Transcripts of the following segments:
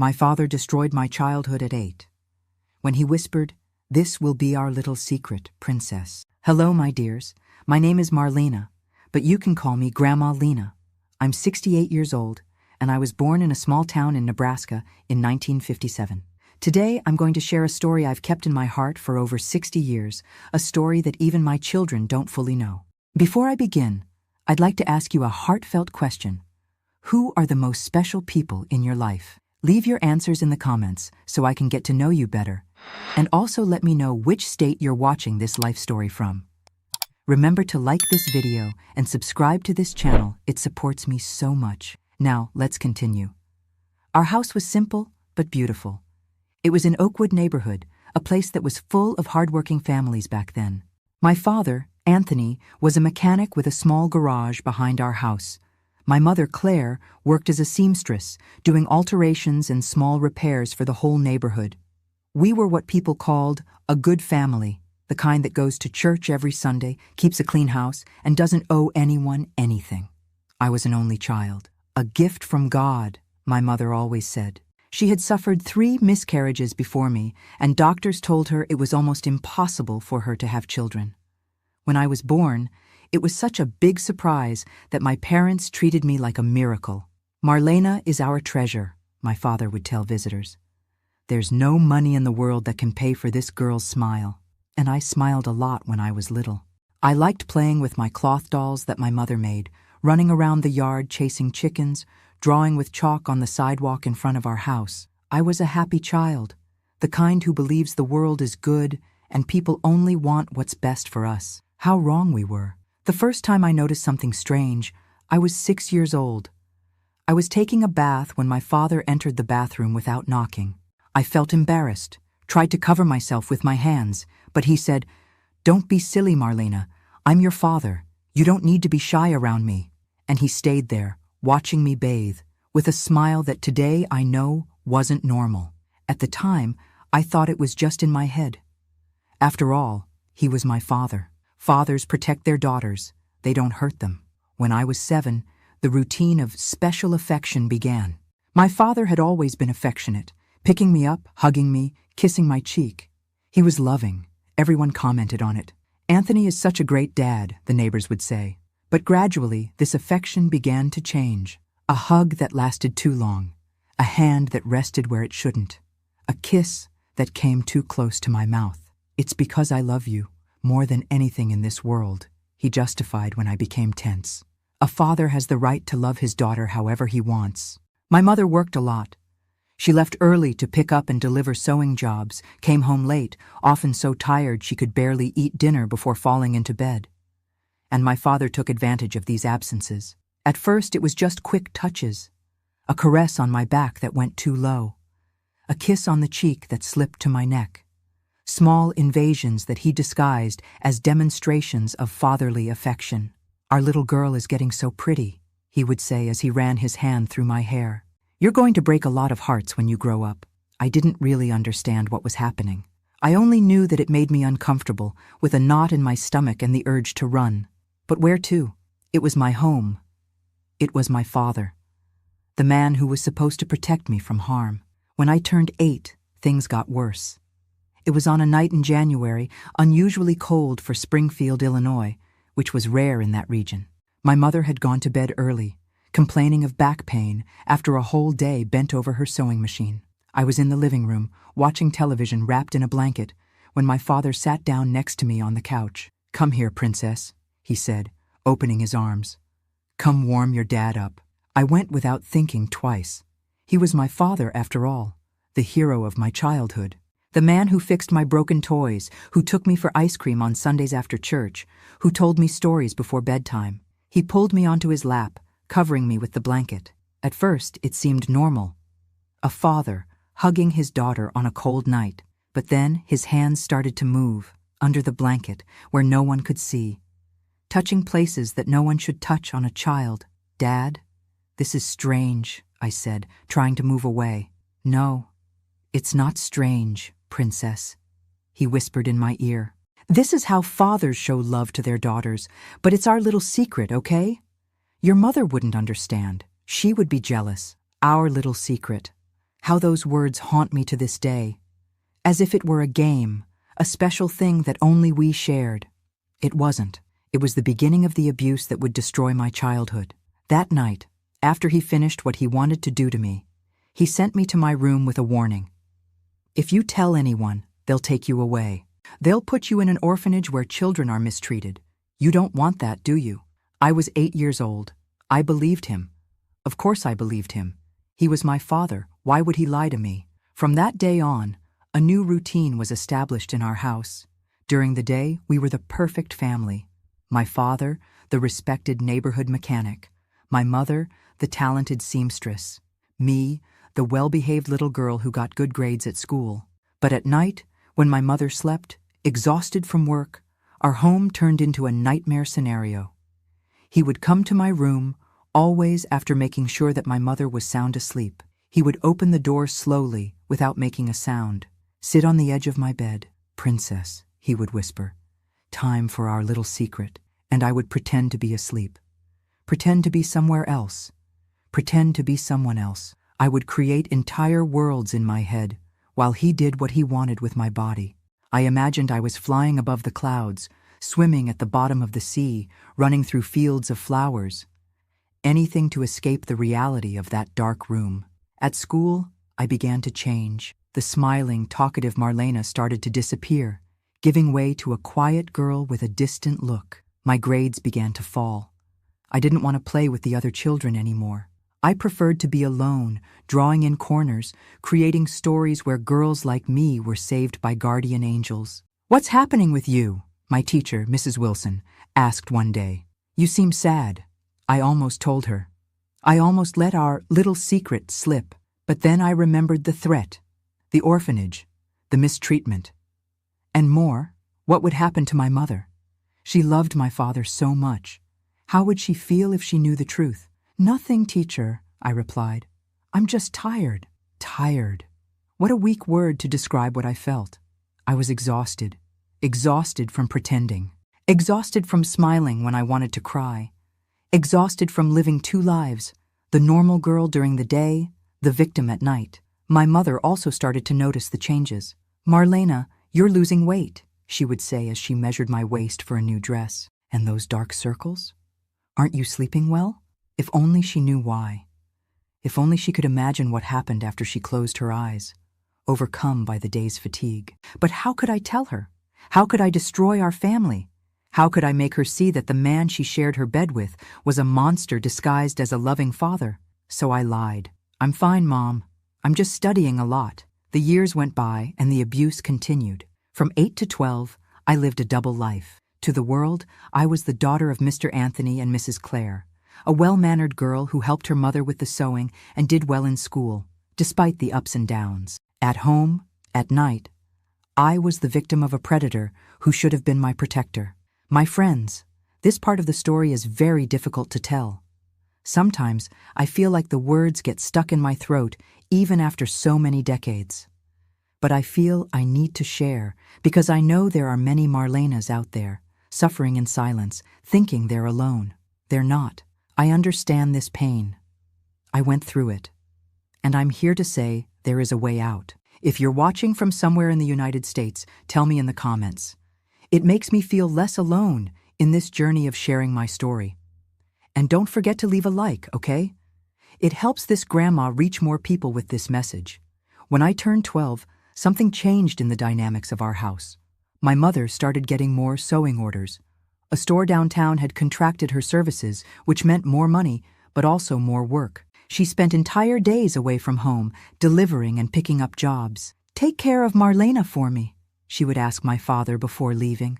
My father destroyed my childhood at 8. When he whispered, "This will be our little secret, princess." Hello, my dears. My name is Marlena, but you can call me Grandma Lena. I'm 68 years old, and I was born in a small town in Nebraska in 1957. Today, I'm going to share a story I've kept in my heart for over 60 years, a story that even my children don't fully know. Before I begin, I'd like to ask you a heartfelt question. Who are the most special people in your life? Leave your answers in the comments so I can get to know you better. And also let me know which state you're watching this life story from. Remember to like this video and subscribe to this channel. It supports me so much. Now, let's continue. Our house was simple but beautiful. It was in Oakwood neighborhood, a place that was full of hardworking families back then. My father, Anthony, was a mechanic with a small garage behind our house. My mother, Claire, worked as a seamstress, doing alterations and small repairs for the whole neighborhood. We were what people called a good family, the kind that goes to church every Sunday, keeps a clean house, and doesn't owe anyone anything. I was an only child. A gift from God, my mother always said. She had suffered 3 miscarriages before me, and doctors told her it was almost impossible for her to have children. When I was born, it was such a big surprise that my parents treated me like a miracle. "Marlena is our treasure," my father would tell visitors. "There's no money in the world that can pay for this girl's smile." And I smiled a lot when I was little. I liked playing with my cloth dolls that my mother made, running around the yard chasing chickens, drawing with chalk on the sidewalk in front of our house. I was a happy child, the kind who believes the world is good and people only want what's best for us. How wrong we were. The first time I noticed something strange, I was 6 years old. I was taking a bath when my father entered the bathroom without knocking. I felt embarrassed, tried to cover myself with my hands, but he said, "Don't be silly, Marlena. I'm your father. You don't need to be shy around me." And he stayed there, watching me bathe, with a smile that today I know wasn't normal. At the time, I thought it was just in my head. After all, he was my father. Fathers protect their daughters. They don't hurt them. When I was 7, the routine of special affection began. My father had always been affectionate, picking me up, hugging me, kissing my cheek. He was loving. Everyone commented on it. "Anthony is such a great dad," the neighbors would say. But gradually, this affection began to change. A hug that lasted too long. A hand that rested where it shouldn't. A kiss that came too close to my mouth. "It's because I love you more than anything in this world," he justified when I became tense. A father has the right to love his daughter however he wants. My mother worked a lot. She left early to pick up and deliver sewing jobs, came home late, often so tired she could barely eat dinner before falling into bed. And my father took advantage of these absences. At first it was just quick touches. A caress on my back that went too low. A kiss on the cheek that slipped to my neck. Small invasions that he disguised as demonstrations of fatherly affection. "Our little girl is getting so pretty," he would say as he ran his hand through my hair. "You're going to break a lot of hearts when you grow up." I didn't really understand what was happening. I only knew that it made me uncomfortable, with a knot in my stomach and the urge to run. But where to? It was my home. It was my father. The man who was supposed to protect me from harm. When I turned 8, things got worse. It was on a night in January, unusually cold for Springfield, Illinois, which was rare in that region. My mother had gone to bed early, complaining of back pain after a whole day bent over her sewing machine. I was in the living room, watching television wrapped in a blanket, when my father sat down next to me on the couch. "Come here, princess," he said, opening his arms. "Come warm your dad up." I went without thinking twice. He was my father, after all, the hero of my childhood. The man who fixed my broken toys, who took me for ice cream on Sundays after church, who told me stories before bedtime. He pulled me onto his lap, covering me with the blanket. At first, it seemed normal. A father hugging his daughter on a cold night. But then his hands started to move, under the blanket, where no one could see, touching places that no one should touch on a child. "Dad, this is strange," I said, trying to move away. "No, it's not strange, princess," he whispered in my ear. "This is how fathers show love to their daughters, but it's our little secret, okay? Your mother wouldn't understand. She would be jealous. Our little secret. How those words haunt me to this day, as if it were a game, a special thing that only we shared. It wasn't. It was the beginning of the abuse that would destroy my childhood. That night, after he finished what he wanted to do to me, he sent me to my room with a warning. If you tell anyone, they'll take you away. They'll put you in an orphanage where children are mistreated. You don't want that, do you? I was 8 years old. I believed him. Of course I believed him. He was my father. Why would he lie to me? From that day on, a new routine was established in our house. During the day, we were the perfect family. My father, the respected neighborhood mechanic. My mother, the talented seamstress. Me, the well-behaved little girl who got good grades at school. But at night, when my mother slept, exhausted from work, our home turned into a nightmare scenario. He would come to my room, always after making sure that my mother was sound asleep. He would open the door slowly, without making a sound. Sit on the edge of my bed. "Princess," he would whisper. "Time for our little secret." And I would pretend to be asleep. Pretend to be somewhere else. Pretend to be someone else. I would create entire worlds in my head, while he did what he wanted with my body. I imagined I was flying above the clouds, swimming at the bottom of the sea, running through fields of flowers. Anything to escape the reality of that dark room. At school, I began to change. The smiling, talkative Marlena started to disappear, giving way to a quiet girl with a distant look. My grades began to fall. I didn't want to play with the other children anymore. I preferred to be alone, drawing in corners, creating stories where girls like me were saved by guardian angels. "What's happening with you?" my teacher, Mrs. Wilson, asked one day. "You seem sad." I almost told her. I almost let our little secret slip. But then I remembered the threat, the orphanage, the mistreatment. And more, what would happen to my mother? She loved my father so much. How would she feel if she knew the truth? "Nothing, teacher," I replied. "I'm just tired." Tired. What a weak word to describe what I felt. I was exhausted. Exhausted from pretending. Exhausted from smiling when I wanted to cry. Exhausted from living two lives, the normal girl during the day, the victim at night. My mother also started to notice the changes. "Marlena, you're losing weight," she would say as she measured my waist for a new dress. "And those dark circles? Aren't you sleeping well?" If only she knew why. If only she could imagine what happened after she closed her eyes, overcome by the day's fatigue. But how could I tell her? How could I destroy our family? How could I make her see that the man she shared her bed with was a monster disguised as a loving father? So I lied. "I'm fine, Mom. I'm just studying a lot." The years went by and the abuse continued. From 8 to 12, I lived a double life. To the world, I was the daughter of Mr. Anthony and Mrs. Clare, a well-mannered girl who helped her mother with the sewing and did well in school, despite the ups and downs. At home, at night, I was the victim of a predator who should have been my protector. My friends, this part of the story is very difficult to tell. Sometimes I feel like the words get stuck in my throat even after so many decades. But I feel I need to share because I know there are many Marlenas out there, suffering in silence, thinking they're alone. They're not. I understand this pain. I went through it. And I'm here to say there is a way out. If you're watching from somewhere in the United States, tell me in the comments. It makes me feel less alone in this journey of sharing my story. And don't forget to leave a like, okay? It helps this grandma reach more people with this message. When I turned 12, something changed in the dynamics of our house. My mother started getting more sewing orders. A store downtown had contracted her services, which meant more money, but also more work. She spent entire days away from home, delivering and picking up jobs. "Take care of Marlena for me," she would ask my father before leaving.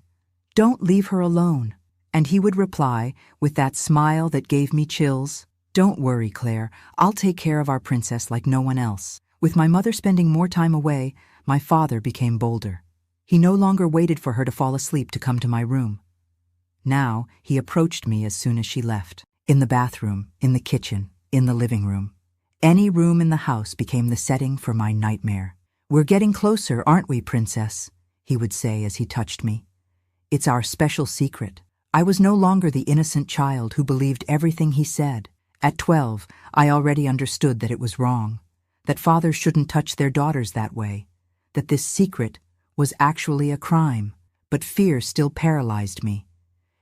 "Don't leave her alone." And he would reply, with that smile that gave me chills, "Don't worry, Claire, I'll take care of our princess like no one else." With my mother spending more time away, my father became bolder. He no longer waited for her to fall asleep to come to my room. Now, he approached me as soon as she left. In the bathroom, in the kitchen, in the living room. Any room in the house became the setting for my nightmare. "We're getting closer, aren't we, princess?" he would say as he touched me. "It's our special secret." I was no longer the innocent child who believed everything he said. At 12, I already understood that it was wrong. that fathers shouldn't touch their daughters that way, that this secret was actually a crime. But fear still paralyzed me.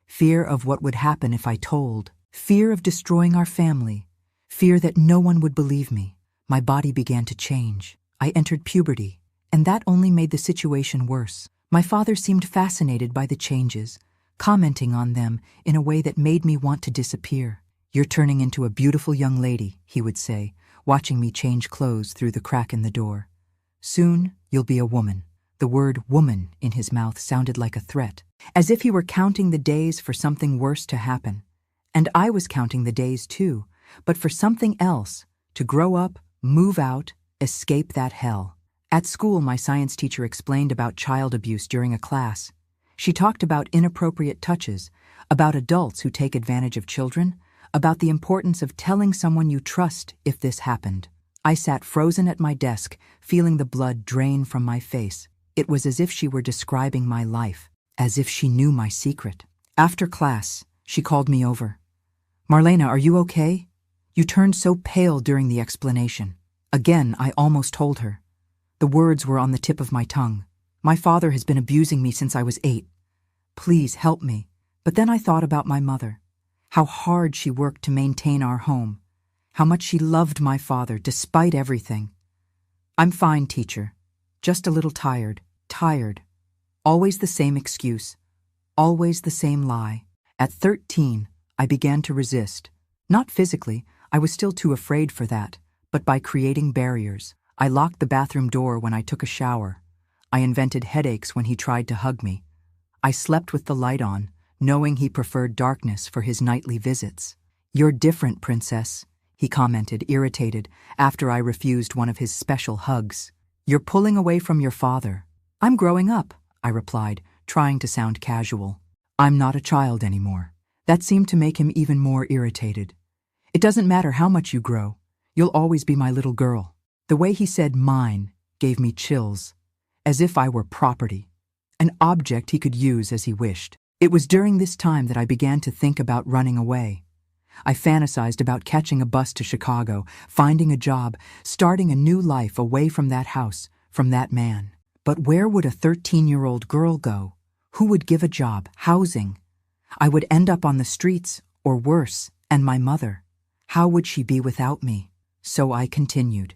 Fear of what would happen if I told. Fear of destroying our family. Fear that no one would believe me. My body began to change. I entered puberty, and that only made the situation worse. My father seemed fascinated by the changes, commenting on them in a way that made me want to disappear. "You're turning into a beautiful young lady," he would say, watching me change clothes through the crack in the door. "Soon, you'll be a woman." The word woman in his mouth sounded like a threat, as if he were counting the days for something worse to happen. And I was counting the days too, but for something else, to grow up, move out, escape that hell. At school, my science teacher explained about child abuse during a class. She talked about inappropriate touches, about adults who take advantage of children, about the importance of telling someone you trust if this happened. I sat frozen at my desk, feeling the blood drain from my face. It was as if she were describing my life, as if she knew my secret. After class, she called me over. "Marlena, are you okay? You turned so pale during the explanation." Again, I almost told her. The words were on the tip of my tongue. "My father has been abusing me since I was 8. Please help me." But then I thought about my mother, how hard she worked to maintain our home, how much she loved my father despite everything. "I'm fine, teacher. Just a little tired. Tired. Always the same excuse. Always the same lie." At 13, I began to resist. Not physically, I was still too afraid for that, but by creating barriers. I locked the bathroom door when I took a shower. I invented headaches when he tried to hug me. I slept with the light on, knowing he preferred darkness for his nightly visits. "You're different, princess," he commented, irritated, after I refused one of his special hugs. "You're pulling away from your father." "I'm growing up," I replied, trying to sound casual. "I'm not a child anymore." That seemed to make him even more irritated. "It doesn't matter how much you grow. You'll always be my little girl." The way he said "mine" gave me chills, as if I were property, an object he could use as he wished. It was during this time that I began to think about running away. I fantasized about catching a bus to Chicago, finding a job, starting a new life away from that house, from that man. But where would a 13-year-old girl go? Who would give a job, housing? I would end up on the streets, or worse, and my mother. How would she be without me? So I continued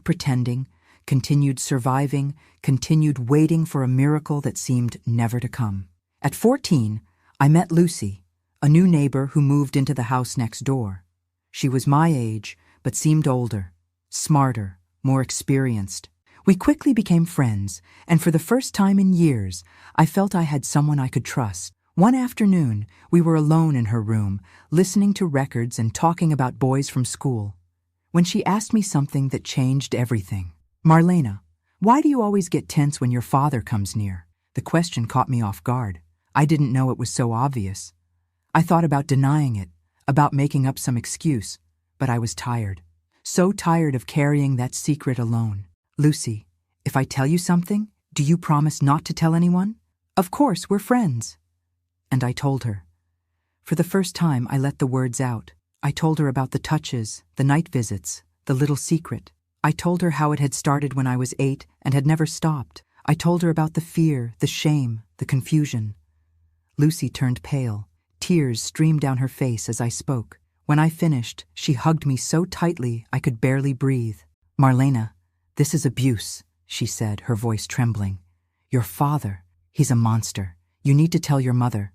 pretending, continued surviving, continued waiting for a miracle that seemed never to come. At 14, I met Lucy, a new neighbor who moved into the house next door. She was my age, but seemed older, smarter, more experienced. We quickly became friends, and for the first time in years, I felt I had someone I could trust. One afternoon, we were alone in her room, listening to records and talking about boys from school, when she asked me something that changed everything. "Marlena, why do you always get tense when your father comes near?" The question caught me off guard. I didn't know it was so obvious. I thought about denying it, about making up some excuse, but I was tired. So tired of carrying that secret alone. "Lucy, if I tell you something, do you promise not to tell anyone?" "Of course, we're friends." And I told her. For the first time, I let the words out. I told her about the touches, the night visits, the little secret. I told her how it had started when I was 8 and had never stopped. I told her about the fear, the shame, the confusion. Lucy turned pale. Tears streamed down her face as I spoke. When I finished, she hugged me so tightly I could barely breathe. "Marlena, this is abuse," she said, her voice trembling. "Your father, he's a monster. You need to tell your mother."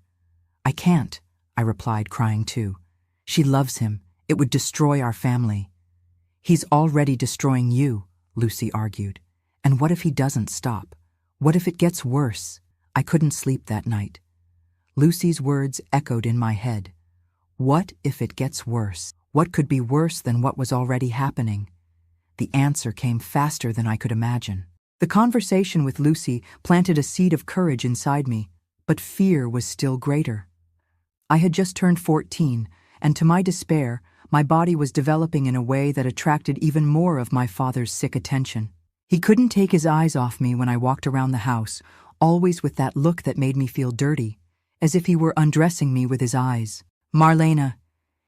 "I can't," I replied, crying too. "She loves him. It would destroy our family." "He's already destroying you," Lucy argued. "And what if he doesn't stop? What if it gets worse?" I couldn't sleep that night. Lucy's words echoed in my head. What if it gets worse? What could be worse than what was already happening? The answer came faster than I could imagine. The conversation with Lucy planted a seed of courage inside me, but fear was still greater. I had just turned 14, and to my despair, my body was developing in a way that attracted even more of my father's sick attention. He couldn't take his eyes off me when I walked around the house, always with that look that made me feel dirty, as if he were undressing me with his eyes. "Marlena,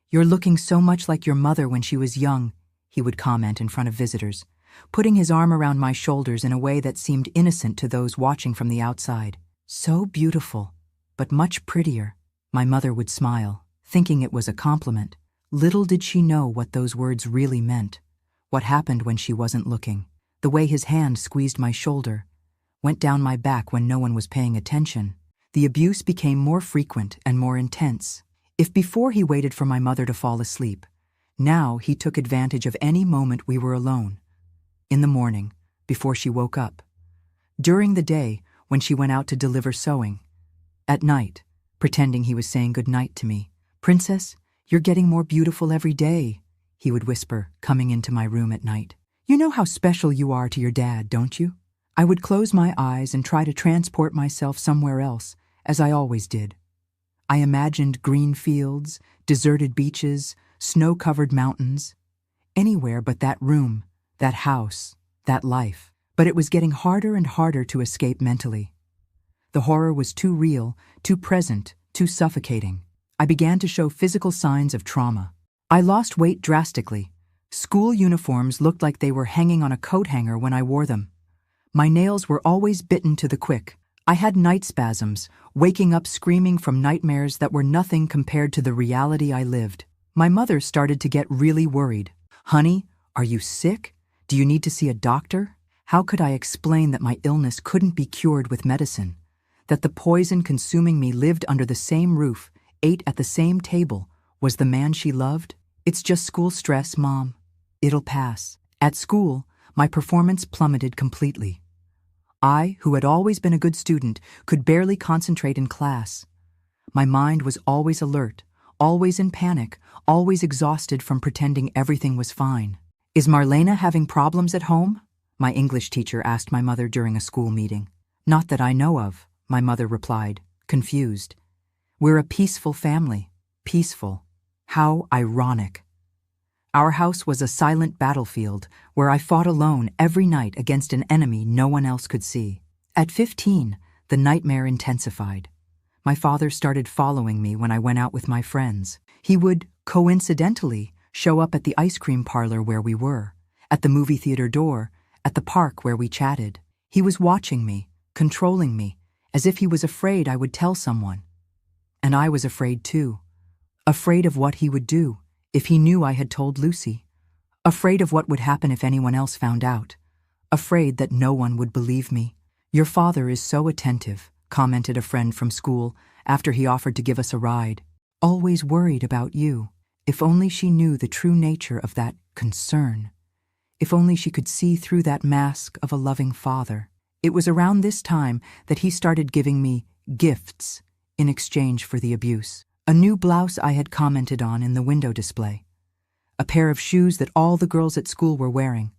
you're looking so much like your mother when she was young," he would comment in front of visitors, putting his arm around my shoulders in a way that seemed innocent to those watching from the outside. So beautiful, but much prettier. My mother would smile, thinking it was a compliment. Little did she know what those words really meant, what happened when she wasn't looking. The way his hand squeezed my shoulder, went down my back when no one was paying attention. The abuse became more frequent and more intense. If before he waited for my mother to fall asleep, now he took advantage of any moment we were alone. In the morning, before she woke up. During the day, when she went out to deliver sewing. At night, pretending he was saying good night to me. "Princess, you're getting more beautiful every day," he would whisper, coming into my room at night. "You know how special you are to your dad, don't you?" I would close my eyes and try to transport myself somewhere else, as I always did. I imagined green fields, deserted beaches, snow-covered mountains. Anywhere but that room, that house, that life. But it was getting harder and harder to escape mentally. The horror was too real, too present, too suffocating. I began to show physical signs of trauma. I lost weight drastically. School uniforms looked like they were hanging on a coat hanger when I wore them. My nails were always bitten to the quick. I had night spasms, waking up screaming from nightmares that were nothing compared to the reality I lived. My mother started to get really worried. "Honey, are you sick? Do you need to see a doctor?" How could I explain that my illness couldn't be cured with medicine? That the poison consuming me lived under the same roof, ate at the same table, was the man she loved? "It's just school stress, Mom. It'll pass." At school, my performance plummeted completely. I, who had always been a good student, could barely concentrate in class. My mind was always alert, always in panic, always exhausted from pretending everything was fine. "Is Marlena having problems at home?" my English teacher asked my mother during a school meeting. "Not that I know of," my mother replied, confused. "We're a peaceful family." Peaceful. How ironic. Our house was a silent battlefield where I fought alone every night against an enemy no one else could see. At 15, the nightmare intensified. My father started following me when I went out with my friends. He would, coincidentally, show up at the ice cream parlor where we were, at the movie theater door, at the park where we chatted. He was watching me, controlling me, as if he was afraid I would tell someone. And I was afraid too. Afraid of what he would do if he knew I had told Lucy. Afraid of what would happen if anyone else found out. Afraid that no one would believe me. "Your father is so attentive," commented a friend from school after he offered to give us a ride. "Always worried about you." If only she knew the true nature of that concern. If only she could see through that mask of a loving father. It was around this time that he started giving me gifts in exchange for the abuse. A new blouse I had commented on in the window display. A pair of shoes that all the girls at school were wearing.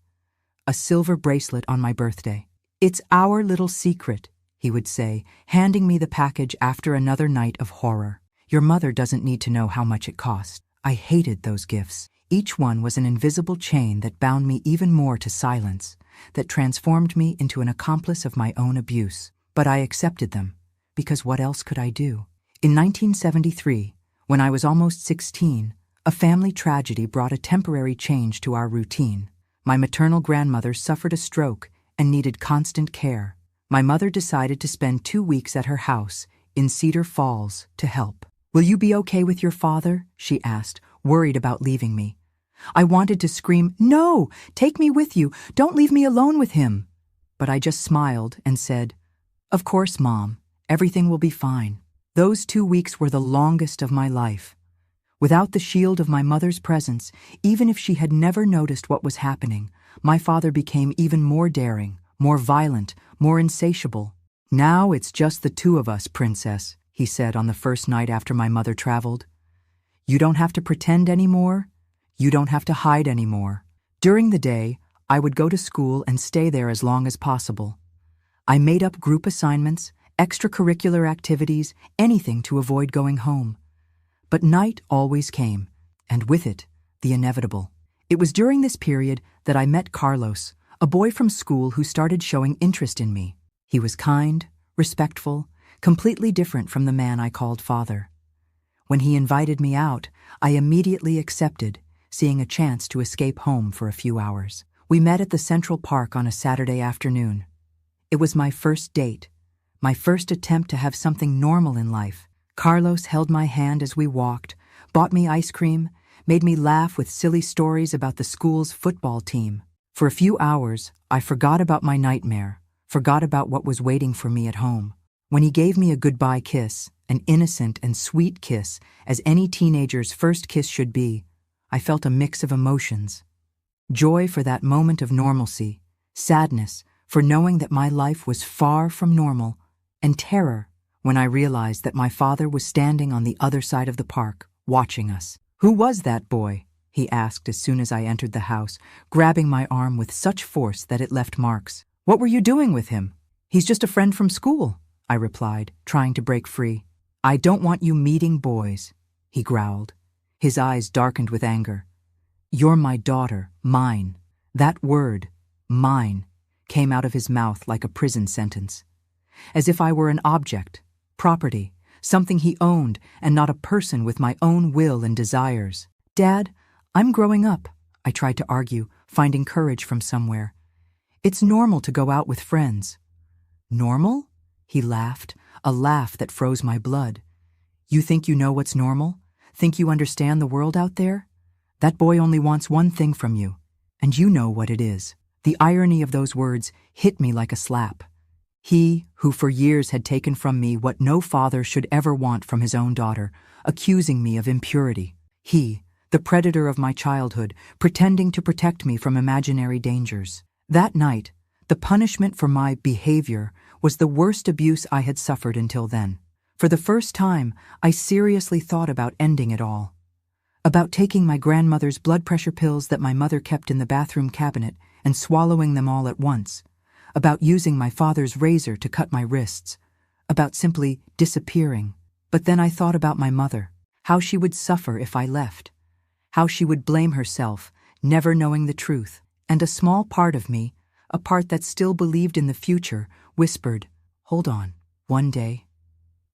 A silver bracelet on my birthday. "It's our little secret," he would say, handing me the package after another night of horror. "Your mother doesn't need to know how much it cost." I hated those gifts. Each one was an invisible chain that bound me even more to silence, that transformed me into an accomplice of my own abuse. But I accepted them, because what else could I do? In 1973, when I was almost 16, a family tragedy brought a temporary change to our routine. My maternal grandmother suffered a stroke and needed constant care. My mother decided to spend 2 weeks at her house in Cedar Falls to help. "Will you be okay with your father?" she asked, worried about leaving me. I wanted to scream, "No, take me with you. Don't leave me alone with him." But I just smiled and said, "Of course, Mom. Everything will be fine." Those 2 weeks were the longest of my life. Without the shield of my mother's presence, even if she had never noticed what was happening, my father became even more daring, more violent, more insatiable. "Now it's just the two of us, Princess," he said on the first night after my mother traveled. "You don't have to pretend anymore. You don't have to hide anymore." During the day, I would go to school and stay there as long as possible. I made up group assignments, extracurricular activities, anything to avoid going home. But night always came, and with it, the inevitable. It was during this period that I met Carlos, a boy from school who started showing interest in me. He was kind, respectful, completely different from the man I called father. When he invited me out, I immediately accepted, seeing a chance to escape home for a few hours. We met at the Central Park on a Saturday afternoon. It was my first date, my first attempt to have something normal in life. Carlos held my hand as we walked, bought me ice cream, made me laugh with silly stories about the school's football team. For a few hours, I forgot about my nightmare, forgot about what was waiting for me at home. When he gave me a goodbye kiss, an innocent and sweet kiss, as any teenager's first kiss should be, I felt a mix of emotions. Joy for that moment of normalcy, sadness for knowing that my life was far from normal, and terror when I realized that my father was standing on the other side of the park, watching us. "Who was that boy?" he asked as soon as I entered the house, grabbing my arm with such force that it left marks. "What were you doing with him?" "He's just a friend from school," I replied, trying to break free. "I don't want you meeting boys," he growled. His eyes darkened with anger. "You're my daughter, mine." That word, mine, came out of his mouth like a prison sentence. As if I were an object, property, something he owned, and not a person with my own will and desires. "Dad, I'm growing up," I tried to argue, finding courage from somewhere. "It's normal to go out with friends." "Normal?" He laughed, a laugh that froze my blood. "You think you know what's normal? Think you understand the world out there? That boy only wants one thing from you, and you know what it is." The irony of those words hit me like a slap. He, who for years had taken from me what no father should ever want from his own daughter, accusing me of impurity. He, the predator of my childhood, pretending to protect me from imaginary dangers. That night, the punishment for my behavior was the worst abuse I had suffered until then. For the first time, I seriously thought about ending it all. About taking my grandmother's blood pressure pills that my mother kept in the bathroom cabinet and swallowing them all at once. About using my father's razor to cut my wrists. About simply disappearing. But then I thought about my mother, how she would suffer if I left. How she would blame herself, never knowing the truth. And a small part of me, a part that still believed in the future, whispered, "Hold on, one day,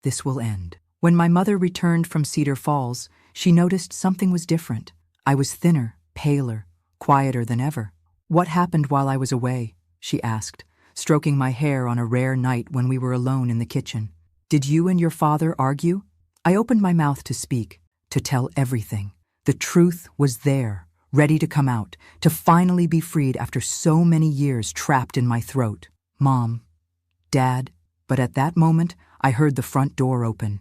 this will end." When my mother returned from Cedar Falls, she noticed something was different. I was thinner, paler, quieter than ever. "What happened while I was away?" she asked, stroking my hair on a rare night when we were alone in the kitchen. "Did you and your father argue?" I opened my mouth to speak, to tell everything. The truth was there, ready to come out, to finally be freed after so many years trapped in my throat. "Mom, Dad," but at that moment I heard the front door open.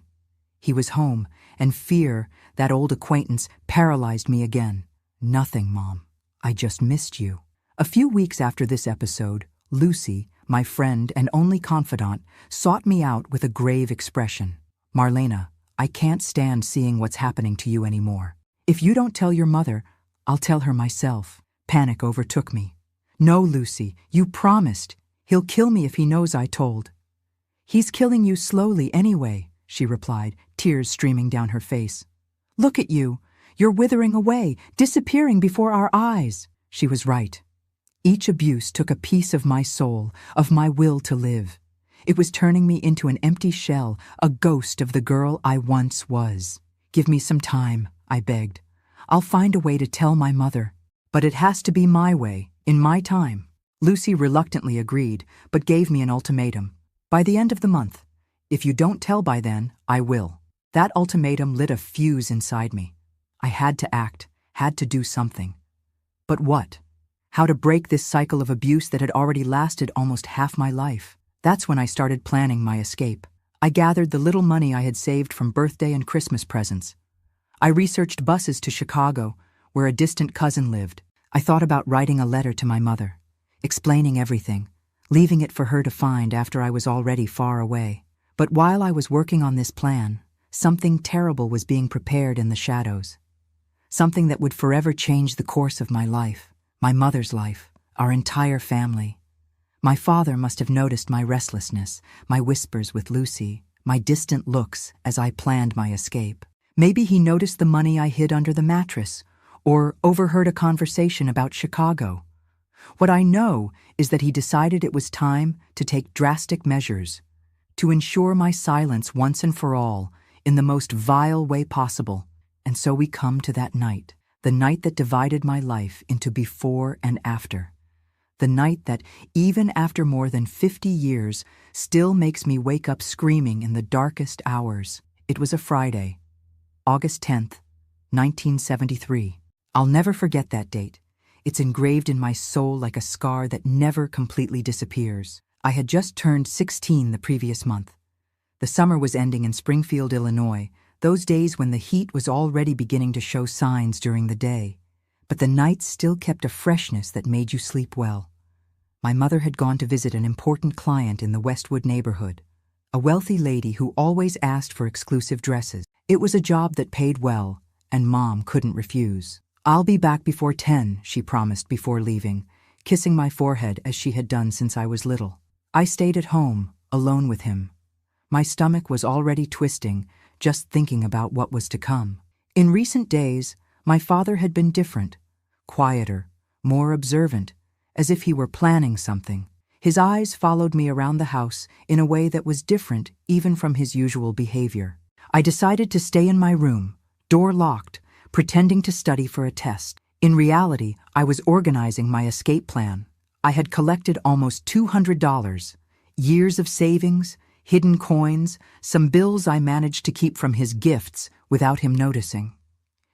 He was home, and fear, that old acquaintance, paralyzed me again. "Nothing, Mom. I just missed you." A few weeks after this episode, Lucy, my friend and only confidant, sought me out with a grave expression. "Marlena, I can't stand seeing what's happening to you anymore. If you don't tell your mother, I'll tell her myself." Panic overtook me. "No, Lucy, you promised. He'll kill me if he knows I told." "He's killing you slowly anyway," she replied, tears streaming down her face. "Look at you. You're withering away, disappearing before our eyes." She was right. Each abuse took a piece of my soul, of my will to live. It was turning me into an empty shell, a ghost of the girl I once was. "Give me some time," I begged. "I'll find a way to tell my mother. But it has to be my way, in my time." Lucy reluctantly agreed, but gave me an ultimatum. "By the end of the month. If you don't tell by then, I will." That ultimatum lit a fuse inside me. I had to act, had to do something. But what? How to break this cycle of abuse that had already lasted almost half my life? That's when I started planning my escape. I gathered the little money I had saved from birthday and Christmas presents. I researched buses to Chicago, where a distant cousin lived. I thought about writing a letter to my mother, explaining everything, leaving it for her to find after I was already far away. But while I was working on this plan, something terrible was being prepared in the shadows. Something that would forever change the course of my life, my mother's life, our entire family. My father must have noticed my restlessness, my whispers with Lucy, my distant looks as I planned my escape. Maybe he noticed the money I hid under the mattress, or overheard a conversation about Chicago. What I know is that he decided it was time to take drastic measures, to ensure my silence once and for all, in the most vile way possible. And so we come to that night. The night that divided my life into before and after. The night that, even after more than 50 years, still makes me wake up screaming in the darkest hours. It was a Friday, August 10th, 1973. I'll never forget that date. It's engraved in my soul like a scar that never completely disappears. I had just turned 16 the previous month. The summer was ending in Springfield, Illinois, those days when the heat was already beginning to show signs during the day. But the nights still kept a freshness that made you sleep well. My mother had gone to visit an important client in the Westwood neighborhood, a wealthy lady who always asked for exclusive dresses. It was a job that paid well, and Mom couldn't refuse. "I'll be back before 10, she promised before leaving, kissing my forehead as she had done since I was little. I stayed at home, alone with him. My stomach was already twisting, just thinking about what was to come. In recent days, my father had been different, quieter, more observant, as if he were planning something. His eyes followed me around the house in a way that was different even from his usual behavior. I decided to stay in my room, door locked, pretending to study for a test. In reality, I was organizing my escape plan. I had collected almost $200, years of savings, hidden coins, some bills I managed to keep from his gifts without him noticing.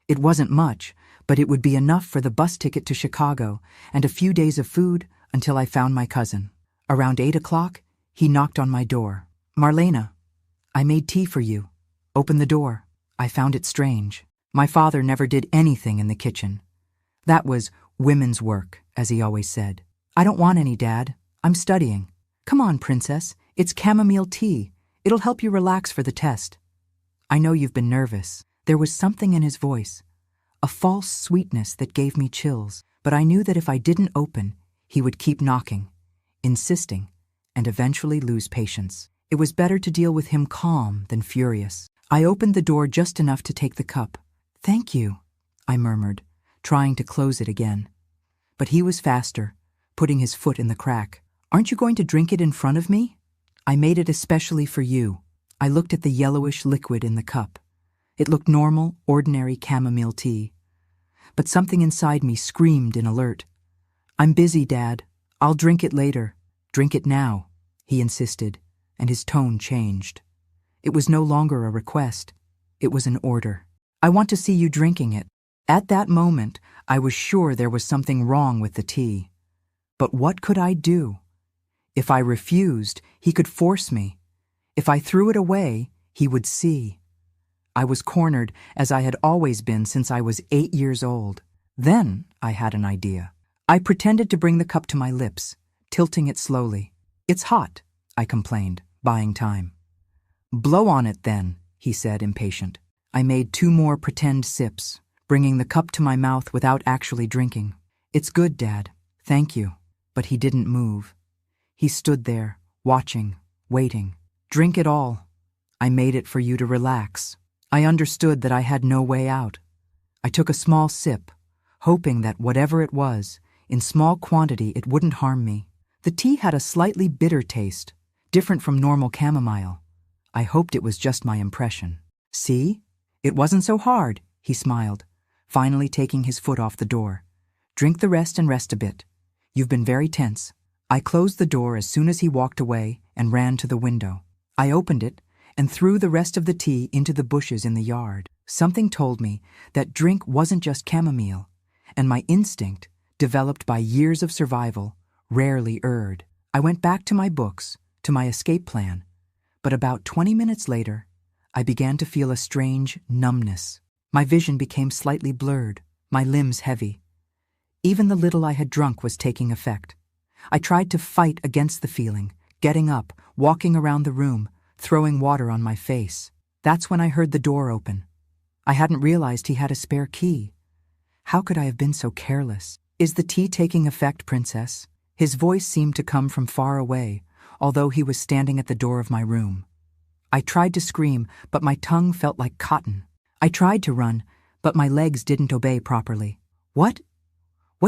It wasn't much, but it would be enough for the bus ticket to Chicago and a few days of food until I found my cousin. Around 8 o'clock, he knocked on my door. "Marlena, I made tea for you. Open the door." I found it strange. My father never did anything in the kitchen. That was women's work, as he always said. "I don't want any, Dad. I'm studying." "Come on, princess. It's chamomile tea. It'll help you relax for the test." "I know you've been nervous." There was something in his voice, a false sweetness that gave me chills, but I knew that if I didn't open, he would keep knocking, insisting, and eventually lose patience. It was better to deal with him calm than furious. I opened the door just enough to take the cup. "Thank you," I murmured, trying to close it again. But he was faster, putting his foot in the crack. "Aren't you going to drink it in front of me?" "I made it especially for you." I looked at the yellowish liquid in the cup. It looked normal, ordinary chamomile tea. But something inside me screamed in alert. "I'm busy, Dad. I'll drink it later." "Drink it now," he insisted, and his tone changed. It was no longer a request. It was an order. "I want to see you drinking it." At that moment, I was sure there was something wrong with the tea. But what could I do? If I refused, he could force me. If I threw it away, he would see. I was cornered, as I had always been since I was 8 years old. Then I had an idea. I pretended to bring the cup to my lips, tilting it slowly. "It's hot," I complained, buying time. "Blow on it then," he said, impatient. I made 2 more pretend sips, bringing the cup to my mouth without actually drinking. "It's good, Dad. Thank you." But he didn't move. He stood there, watching, waiting. "Drink it all. I made it for you to relax." I understood that I had no way out. I took a small sip, hoping that whatever it was, in small quantity it wouldn't harm me. The tea had a slightly bitter taste, different from normal chamomile. I hoped it was just my impression. "See? It wasn't so hard," he smiled, finally taking his foot off the door. "Drink the rest and rest a bit. You've been very tense." I closed the door as soon as he walked away and ran to the window. I opened it and threw the rest of the tea into the bushes in the yard. Something told me that drink wasn't just chamomile, and my instinct, developed by years of survival, rarely erred. I went back to my books, to my escape plan, but about 20 minutes later, I began to feel a strange numbness. My vision became slightly blurred, my limbs heavy. Even the little I had drunk was taking effect. I tried to fight against the feeling, getting up, walking around the room, throwing water on my face. That's when I heard the door open. I hadn't realized he had a spare key. How could I have been so careless? "Is the tea taking effect, Princess?" His voice seemed to come from far away, although he was standing at the door of my room. I tried to scream, but my tongue felt like cotton. I tried to run, but my legs didn't obey properly. What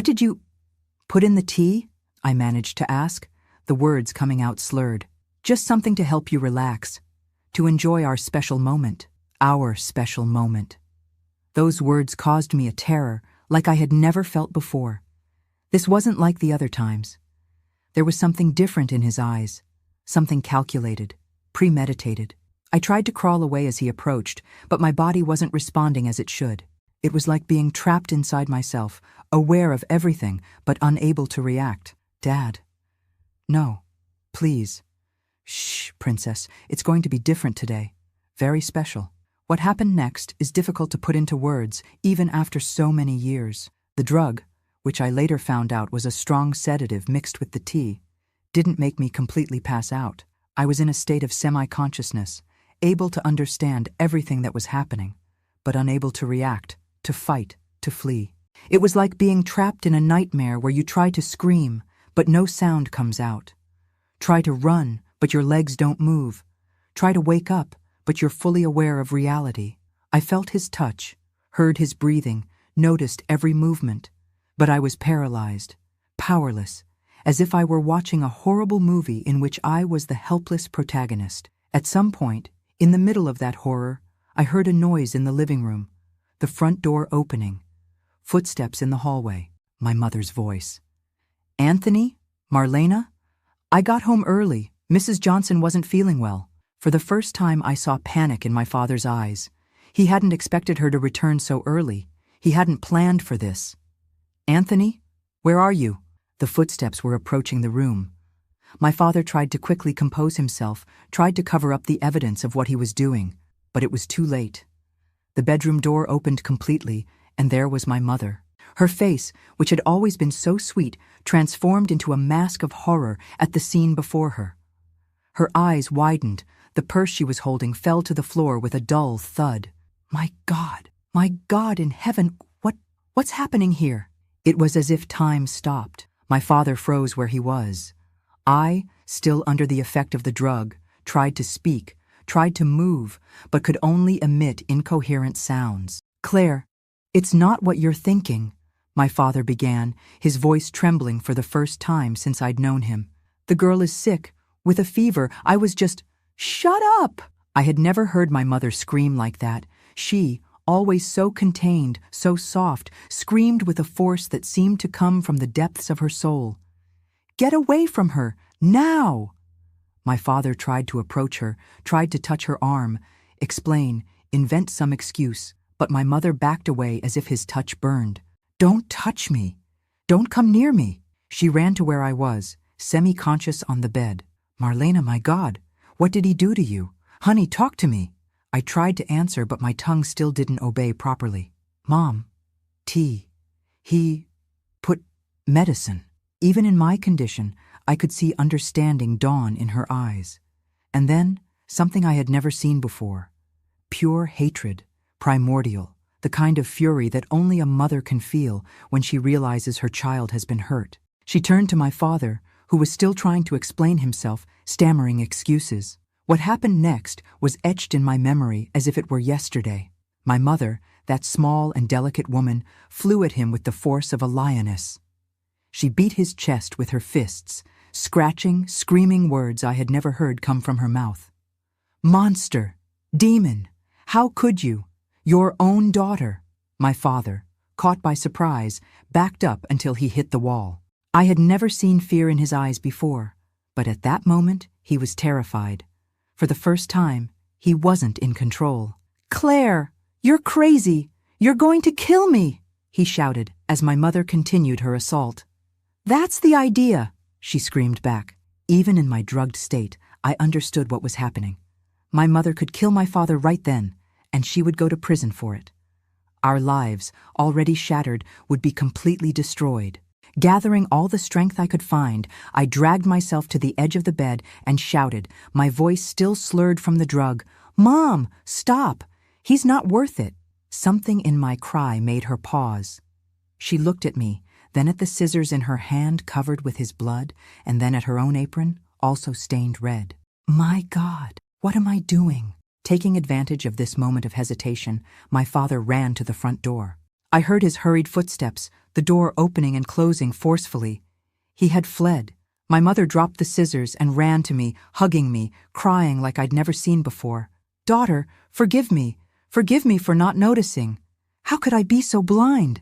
did you put in the tea?" I managed to ask, the words coming out slurred. "Just something to help you relax, to enjoy our special moment." Our special moment. Those words caused me a terror, like I had never felt before. This wasn't like the other times. There was something different in his eyes, something calculated, premeditated. I tried to crawl away as he approached, but my body wasn't responding as it should. It was like being trapped inside myself, aware of everything, but unable to react. Dad. No. Please. Shh, Princess. It's going to be different today. Very special. What happened next is difficult to put into words, even after so many years. The drug, which I later found out was a strong sedative mixed with the tea, didn't make me completely pass out. I was in a state of semi-consciousness, able to understand everything that was happening, but unable to react, to fight, to flee. It was like being trapped in a nightmare where you try to scream, but no sound comes out. Try to run, but your legs don't move. Try to wake up, but you're fully aware of reality. I felt his touch, heard his breathing, noticed every movement, but I was paralyzed, powerless, as if I were watching a horrible movie in which I was the helpless protagonist. At some point, in the middle of that horror, I heard a noise in the living room, the front door opening, footsteps in the hallway, my mother's voice. Anthony? Marlena? I got home early. Mrs. Johnson wasn't feeling well. For the first time, I saw panic in my father's eyes. He hadn't expected her to return so early. He hadn't planned for this. Anthony? Where are you? The footsteps were approaching the room. My father tried to quickly compose himself, tried to cover up the evidence of what he was doing, but it was too late. The bedroom door opened completely, and there was my mother. Her face, which had always been so sweet, transformed into a mask of horror at the scene before her. Her eyes widened. The purse she was holding fell to the floor with a dull thud. My God in heaven, what's happening here? It was as if time stopped. My father froze where he was. I, still under the effect of the drug, tried to speak, tried to move, but could only emit incoherent sounds. Claire, it's not what you're thinking, my father began, his voice trembling for the first time since I'd known him. The girl is sick, with a fever. I was just... Shut up! I had never heard my mother scream like that. She, always so contained, so soft, screamed with a force that seemed to come from the depths of her soul. Get away from her, now! My father tried to approach her, tried to touch her arm, explain, invent some excuse, but my mother backed away as if his touch burned. Don't touch me. Don't come near me. She ran to where I was, semi-conscious on the bed. Marlena, my God, what did he do to you? Honey, talk to me. I tried to answer, but my tongue still didn't obey properly. Mom, tea. He put medicine. Even in my condition, I could see understanding dawn in her eyes. And then, something I had never seen before. Pure hatred, primordial, the kind of fury that only a mother can feel when she realizes her child has been hurt. She turned to my father, who was still trying to explain himself, stammering excuses. What happened next was etched in my memory as if it were yesterday. My mother, that small and delicate woman, flew at him with the force of a lioness. She beat his chest with her fists, scratching, screaming words I had never heard come from her mouth. Monster! Demon! How could you? Your own daughter! My father, caught by surprise, backed up until he hit the wall. I had never seen fear in his eyes before, but at that moment he was terrified. For the first time, he wasn't in control. Claire, you're crazy! You're going to kill me! He shouted as my mother continued her assault. That's the idea, she screamed back. Even in my drugged state, I understood what was happening. My mother could kill my father right then, and she would go to prison for it. Our lives, already shattered, would be completely destroyed. Gathering all the strength I could find, I dragged myself to the edge of the bed and shouted, my voice still slurred from the drug, Mom, stop! He's not worth it. Something in my cry made her pause. She looked at me, then at the scissors in her hand covered with his blood, and then at her own apron, also stained red. My God, what am I doing? Taking advantage of this moment of hesitation, my father ran to the front door. I heard his hurried footsteps, the door opening and closing forcefully. He had fled. My mother dropped the scissors and ran to me, hugging me, crying like I'd never seen before. Daughter, forgive me. Forgive me for not noticing. How could I be so blind?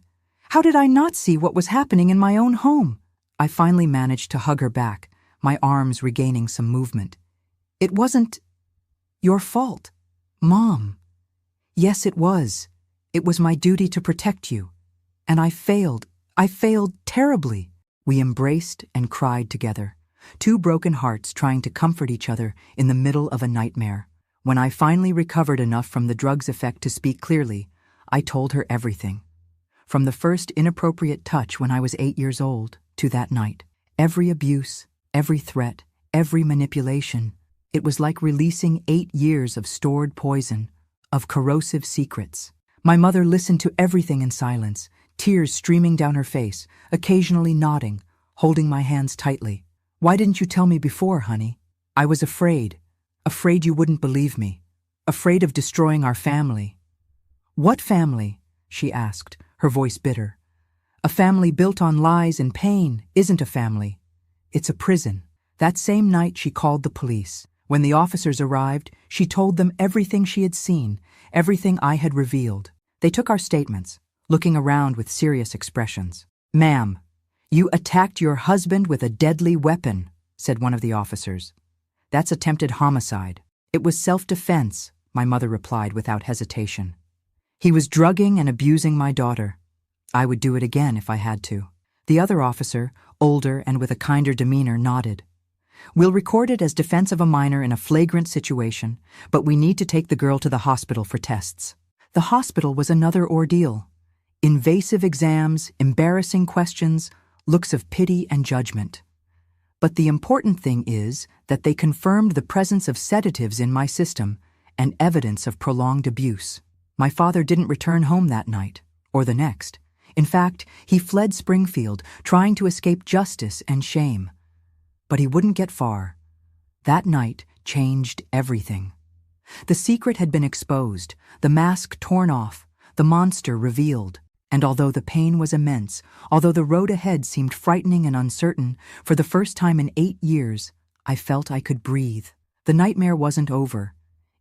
How did I not see what was happening in my own home? I finally managed to hug her back, my arms regaining some movement. It wasn't your fault, Mom. Yes, it was. It was my duty to protect you. And I failed. I failed terribly. We embraced and cried together, two broken hearts trying to comfort each other in the middle of a nightmare. When I finally recovered enough from the drug's effect to speak clearly, I told her everything. From the first inappropriate touch when I was 8 years old to that night, every abuse, every threat, every manipulation, it was like releasing 8 years of stored poison, of corrosive secrets. My mother listened to everything in silence, tears streaming down her face, occasionally nodding, holding my hands tightly. Why didn't you tell me before, honey? I was afraid. Afraid you wouldn't believe me. Afraid of destroying our family. What family? She asked, her voice bitter. A family built on lies and pain isn't a family. It's a prison. That same night she called the police. When the officers arrived, she told them everything she had seen, everything I had revealed. They took our statements, looking around with serious expressions. Ma'am, you attacked your husband with a deadly weapon, said one of the officers. That's attempted homicide. It was self-defense, my mother replied without hesitation. He was drugging and abusing my daughter. I would do it again if I had to. The other officer, older and with a kinder demeanor, nodded. We'll record it as defense of a minor in a flagrant situation, but we need to take the girl to the hospital for tests. The hospital was another ordeal. Invasive exams, embarrassing questions, looks of pity and judgment. But the important thing is that they confirmed the presence of sedatives in my system and evidence of prolonged abuse. My father didn't return home that night, or the next. In fact, he fled Springfield, trying to escape justice and shame. But he wouldn't get far. That night changed everything. The secret had been exposed, the mask torn off, the monster revealed. And although the pain was immense, although the road ahead seemed frightening and uncertain, for the first time in 8 years, I felt I could breathe. The nightmare wasn't over.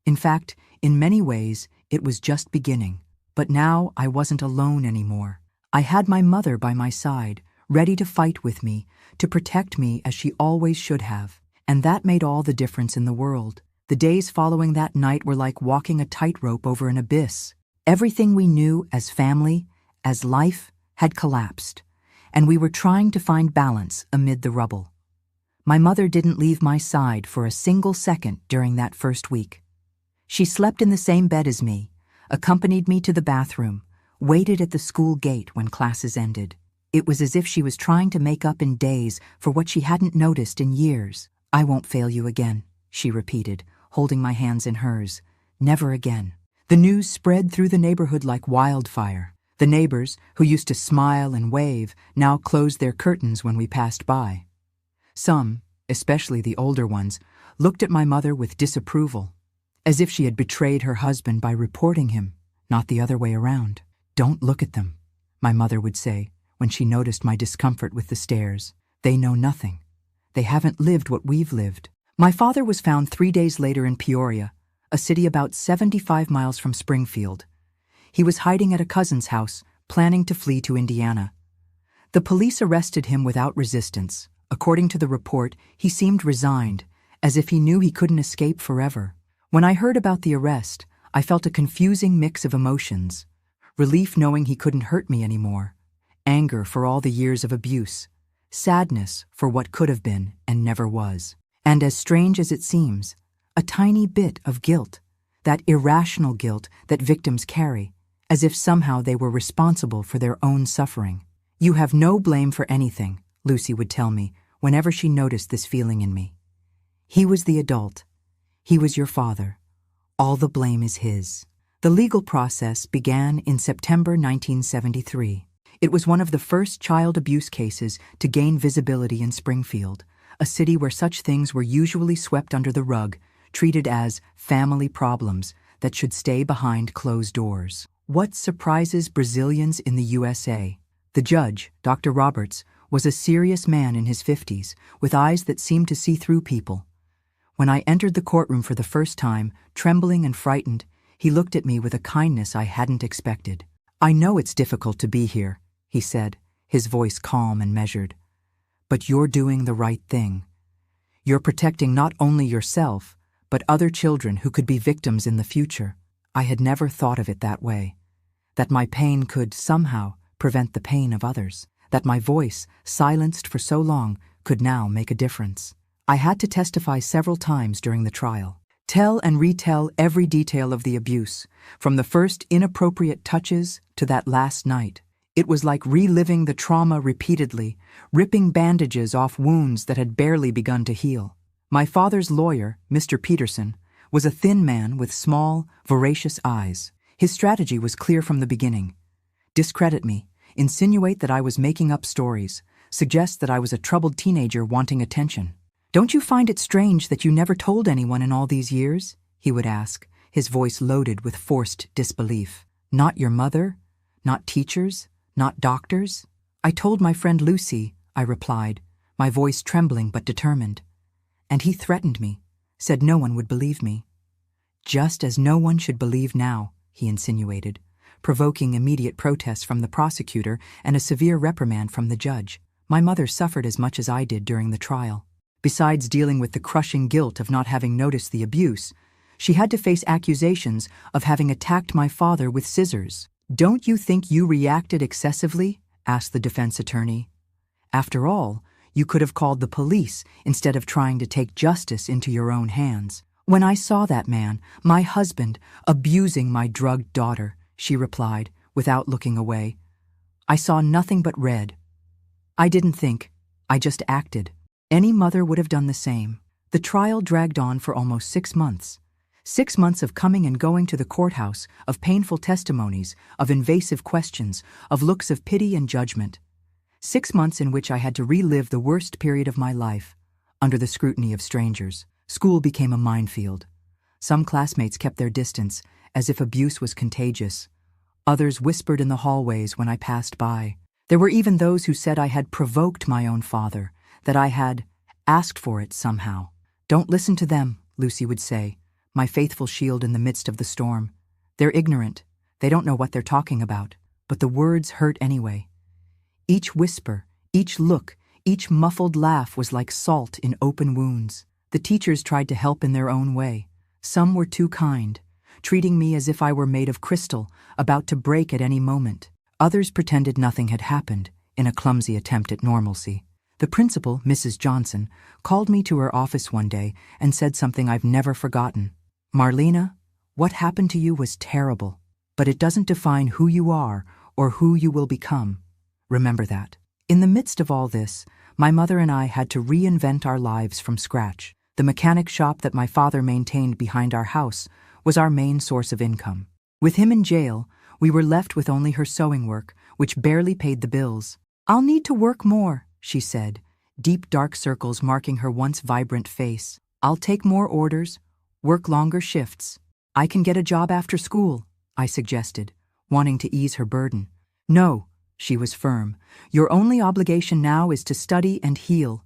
In fact, in many ways, it was just beginning. But now I wasn't alone anymore. I had my mother by my side, ready to fight with me, to protect me as she always should have. And that made all the difference in the world. The days following that night were like walking a tightrope over an abyss. Everything we knew as family, as life, had collapsed, and we were trying to find balance amid the rubble. My mother didn't leave my side for a single second during that first week. She slept in the same bed as me, accompanied me to the bathroom, waited at the school gate when classes ended. It was as if she was trying to make up in days for what she hadn't noticed in years. I won't fail you again, she repeated, holding my hands in hers. Never again. The news spread through the neighborhood like wildfire. The neighbors, who used to smile and wave, now closed their curtains when we passed by. Some, especially the older ones, looked at my mother with disapproval, as if she had betrayed her husband by reporting him, not the other way around. Don't look at them, my mother would say when she noticed my discomfort with the stairs. They know nothing. They haven't lived what we've lived. My father was found 3 days later in Peoria, a city about 75 miles from Springfield. He was hiding at a cousin's house, planning to flee to Indiana. The police arrested him without resistance. According to the report, he seemed resigned, as if he knew he couldn't escape forever. When I heard about the arrest, I felt a confusing mix of emotions. Relief knowing he couldn't hurt me anymore. Anger for all the years of abuse. Sadness for what could have been and never was. And as strange as it seems, a tiny bit of guilt. That irrational guilt that victims carry, as if somehow they were responsible for their own suffering. You have no blame for anything, Lucy would tell me whenever she noticed this feeling in me. He was the adult. He was your father. All the blame is his. The legal process began in September 1973. It was one of the first child abuse cases to gain visibility in Springfield, a city where such things were usually swept under the rug, treated as family problems that should stay behind closed doors. What surprises Brazilians in the USA? The judge, Dr. Roberts, was a serious man in his 50s, with eyes that seemed to see through people. When I entered the courtroom for the first time, trembling and frightened, he looked at me with a kindness I hadn't expected. I know it's difficult to be here, he said, his voice calm and measured. "But you're doing the right thing. You're protecting not only yourself, but other children who could be victims in the future." I had never thought of it that way. That my pain could, somehow, prevent the pain of others. That my voice, silenced for so long, could now make a difference. I had to testify several times during the trial. Tell and retell every detail of the abuse, from the first inappropriate touches to that last night. It was like reliving the trauma repeatedly, ripping bandages off wounds that had barely begun to heal. My father's lawyer, Mr. Peterson, was a thin man with small, voracious eyes. His strategy was clear from the beginning. Discredit me, insinuate that I was making up stories, suggest that I was a troubled teenager wanting attention. "Don't you find it strange that you never told anyone in all these years?" he would ask, his voice loaded with forced disbelief. "Not your mother? Not teachers? Not doctors?" "I told my friend Lucy," I replied, my voice trembling but determined. "And he threatened me, said no one would believe me." "Just as no one should believe now," he insinuated, provoking immediate protests from the prosecutor and a severe reprimand from the judge. My mother suffered as much as I did during the trial. Besides dealing with the crushing guilt of not having noticed the abuse, she had to face accusations of having attacked my father with scissors. "Don't you think you reacted excessively?" asked the defense attorney. "After all, you could have called the police instead of trying to take justice into your own hands." "When I saw that man, my husband, abusing my drugged daughter," she replied, without looking away, "I saw nothing but red. I didn't think, I just acted." Any mother would have done the same. The trial dragged on for almost 6 months. 6 months of coming and going to the courthouse, of painful testimonies, of invasive questions, of looks of pity and judgment. 6 months in which I had to relive the worst period of my life, under the scrutiny of strangers. School became a minefield. Some classmates kept their distance, as if abuse was contagious. Others whispered in the hallways when I passed by. There were even those who said I had provoked my own father, that I had asked for it somehow. "Don't listen to them," Lucy would say, my faithful shield in the midst of the storm. "They're ignorant. They don't know what they're talking about." But the words hurt anyway. Each whisper, each look, each muffled laugh was like salt in open wounds. The teachers tried to help in their own way. Some were too kind, treating me as if I were made of crystal, about to break at any moment. Others pretended nothing had happened, in a clumsy attempt at normalcy. The principal, Mrs. Johnson, called me to her office one day and said something I've never forgotten. "Marlena, what happened to you was terrible, but it doesn't define who you are or who you will become. Remember that." In the midst of all this, my mother and I had to reinvent our lives from scratch. The mechanic shop that my father maintained behind our house was our main source of income. With him in jail, we were left with only her sewing work, which barely paid the bills. "I'll need to work more," she said, deep dark circles marking her once vibrant face. "I'll take more orders, work longer shifts. I can get a job after school," I suggested, wanting to ease her burden. "No," she was firm. "Your only obligation now is to study and heal.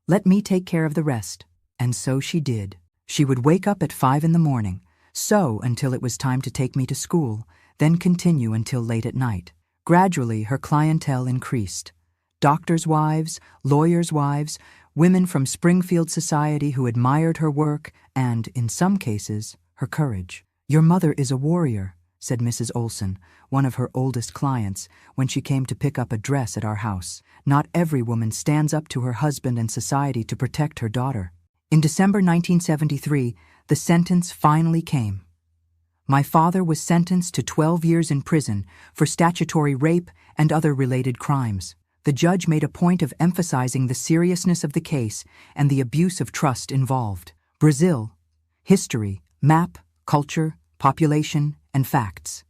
Let me take care of the rest." And so she did. She would wake up at 5 in the morning, sew until it was time to take me to school, then continue until late at night. Gradually, her clientele increased. Doctors' wives, lawyers' wives, women from Springfield society who admired her work and, in some cases, her courage. "Your mother is a warrior," said Mrs. Olson, one of her oldest clients, when she came to pick up a dress at our house. "Not every woman stands up to her husband and society to protect her daughter." In December 1973, the sentence finally came. My father was sentenced to 12 years in prison for statutory rape and other related crimes. The judge made a point of emphasizing the seriousness of the case and the abuse of trust involved. Brazil: history, map, culture, population, and facts.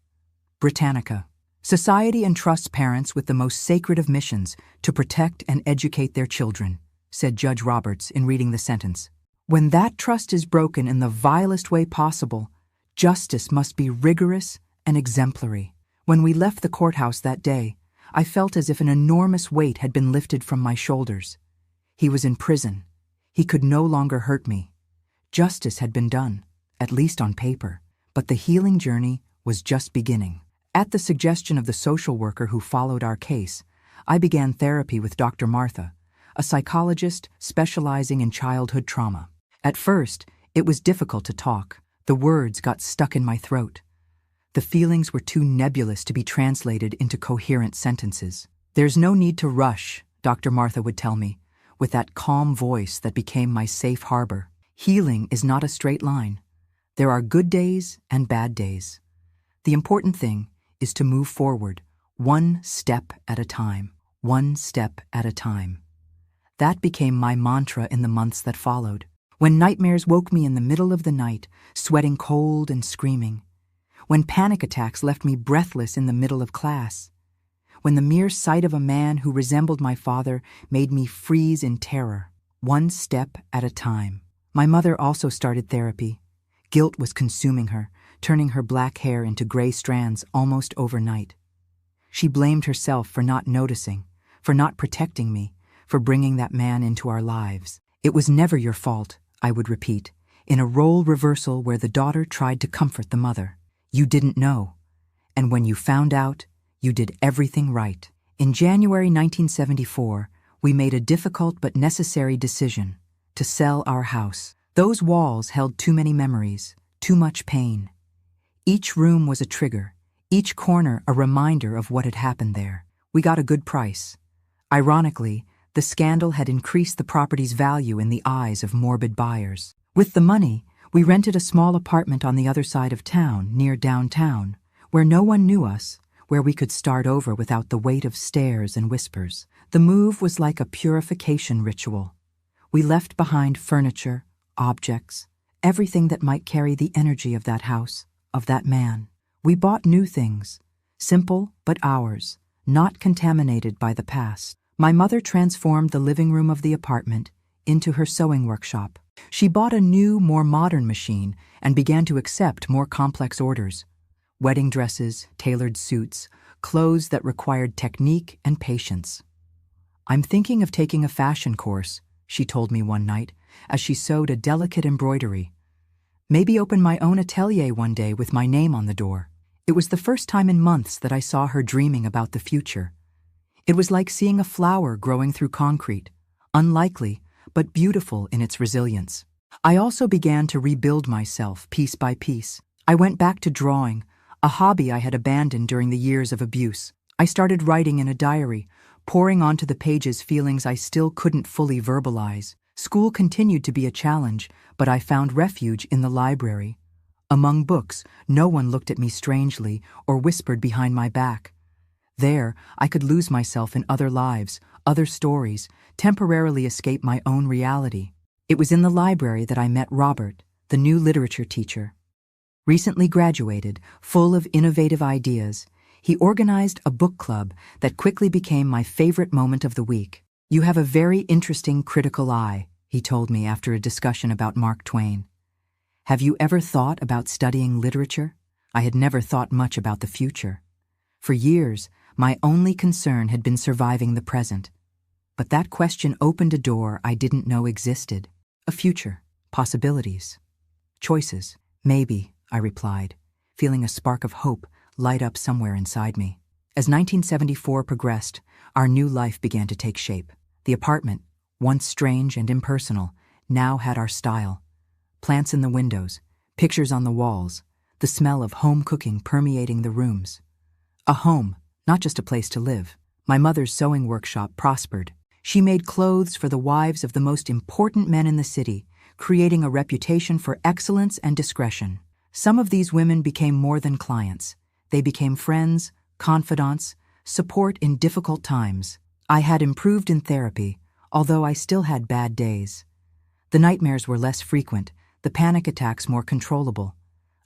Britannica: society entrusts parents with the most sacred of missions to protect and educate their children, said Judge Roberts in reading the sentence. When that trust is broken in the vilest way possible, justice must be rigorous and exemplary. When we left the courthouse that day, I felt as if an enormous weight had been lifted from my shoulders. He was in prison. He could no longer hurt me. Justice had been done, at least on paper, but the healing journey was just beginning. At the suggestion of the social worker who followed our case, I began therapy with Dr. Martha, a psychologist specializing in childhood trauma. At first, it was difficult to talk. The words got stuck in my throat. The feelings were too nebulous to be translated into coherent sentences. "There's no need to rush," Dr. Martha would tell me, with that calm voice that became my safe harbor. "Healing is not a straight line. There are good days and bad days. The important thing is to move forward, one step at a time, one step at a time." That became my mantra in the months that followed. When nightmares woke me in the middle of the night, sweating cold and screaming. When panic attacks left me breathless in the middle of class. When the mere sight of a man who resembled my father made me freeze in terror. One step at a time. My mother also started therapy. Guilt was consuming her, turning her black hair into gray strands almost overnight. She blamed herself for not noticing, for not protecting me, for bringing that man into our lives. "It was never your fault," I would repeat, in a role reversal where the daughter tried to comfort the mother. "You didn't know. And when you found out, you did everything right." In January 1974, we made a difficult but necessary decision to sell our house. Those walls held too many memories, too much pain. Each room was a trigger, each corner a reminder of what had happened there. We got a good price. Ironically, the scandal had increased the property's value in the eyes of morbid buyers. With the money, we rented a small apartment on the other side of town, near downtown, where no one knew us, where we could start over without the weight of stares and whispers. The move was like a purification ritual. We left behind furniture, objects, everything that might carry the energy of that house, of that man. We bought new things, simple but ours, not contaminated by the past. My mother transformed the living room of the apartment into her sewing workshop. She bought a new, more modern machine and began to accept more complex orders. Wedding dresses, tailored suits, clothes that required technique and patience. "I'm thinking of taking a fashion course," she told me one night, as she sewed a delicate embroidery. "Maybe open my own atelier one day with my name on the door." It was the first time in months that I saw her dreaming about the future. It was like seeing a flower growing through concrete, unlikely, but beautiful in its resilience. I also began to rebuild myself piece by piece. I went back to drawing, a hobby I had abandoned during the years of abuse. I started writing in a diary, pouring onto the pages feelings I still couldn't fully verbalize. School continued to be a challenge, but I found refuge in the library. Among books, no one looked at me strangely or whispered behind my back. There, I could lose myself in other lives, other stories, temporarily escape my own reality. It was in the library that I met Robert, the new literature teacher. Recently graduated, full of innovative ideas, he organized a book club that quickly became my favorite moment of the week. "You have a very interesting critical eye," he told me after a discussion about Mark Twain. "Have you ever thought about studying literature?" I had never thought much about the future. For years, my only concern had been surviving the present. But that question opened a door I didn't know existed. A future, possibilities, choices. "Maybe," I replied, feeling a spark of hope light up somewhere inside me. As 1974 progressed, our new life began to take shape. The apartment, once strange and impersonal, now had our style. Plants in the windows, pictures on the walls, the smell of home cooking permeating the rooms. A home, not just a place to live. My mother's sewing workshop prospered. She made clothes for the wives of the most important men in the city, creating a reputation for excellence and discretion. Some of these women became more than clients. They became friends, confidants, support in difficult times. I had improved in therapy, although I still had bad days. The nightmares were less frequent, the panic attacks more controllable.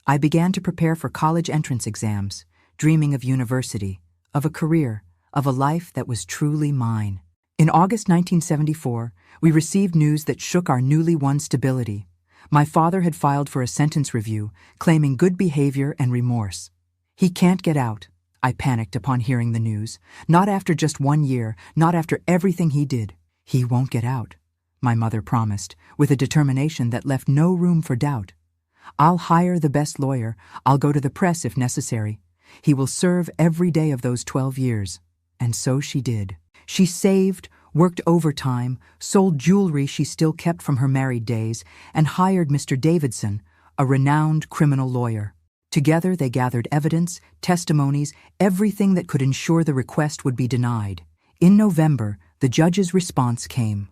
I began to prepare for college entrance exams, dreaming of university, of a career, of a life that was truly mine. In August 1974, we received news that shook our newly won stability. My father had filed for a sentence review, claiming good behavior and remorse. "He can't get out," I panicked upon hearing the news. "Not after just 1 year, not after everything he did." "He won't get out," my mother promised, with a determination that left no room for doubt. "I'll hire the best lawyer. I'll go to the press if necessary. He will serve every day of those 12 years. And so she did. She saved, worked overtime, sold jewelry she still kept from her married days, and hired Mr. Davidson, a renowned criminal lawyer. Together they gathered evidence, testimonies, everything that could ensure the request would be denied. In November, the judge's response came.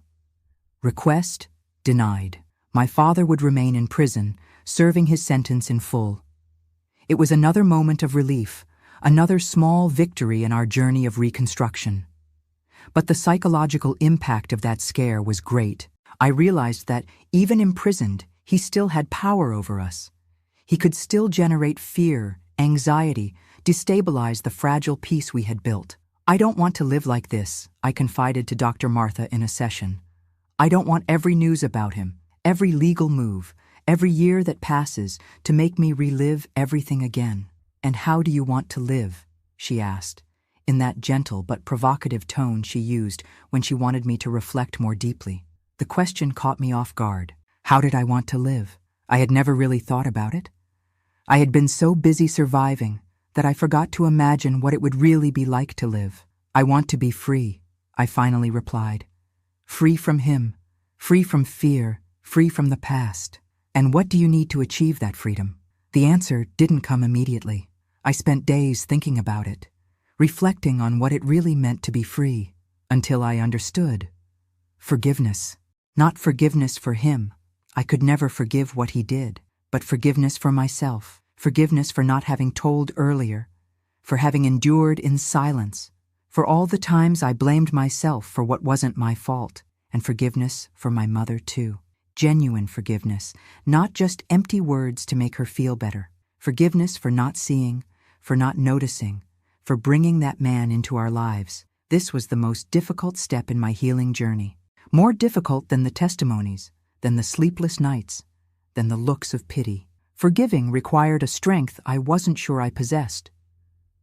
Request denied. My father would remain in prison, serving his sentence in full. It was another moment of relief, another small victory in our journey of reconstruction. But the psychological impact of that scare was great. I realized that, even imprisoned, he still had power over us. He could still generate fear, anxiety, destabilize the fragile peace we had built. I don't want to live like this, I confided to Dr. Martha in a session. I don't want every news about him, every legal move, every year that passes to make me relive everything again. And how do you want to live? She asked, in that gentle but provocative tone she used when she wanted me to reflect more deeply. The question caught me off guard. How did I want to live? I had never really thought about it. I had been so busy surviving that I forgot to imagine what it would really be like to live. I want to be free, I finally replied. Free from him, free from fear, free from the past. And what do you need to achieve that freedom? The answer didn't come immediately. I spent days thinking about it, reflecting on what it really meant to be free, until I understood. Forgiveness. Not forgiveness for him. I could never forgive what he did, but forgiveness for myself, forgiveness for not having told earlier, for having endured in silence, for all the times I blamed myself for what wasn't my fault, and forgiveness for my mother too. Genuine forgiveness, not just empty words to make her feel better. Forgiveness for not seeing, for not noticing, for bringing that man into our lives. This was the most difficult step in my healing journey. More difficult than the testimonies, than the sleepless nights, than the looks of pity. Forgiving required a strength I wasn't sure I possessed.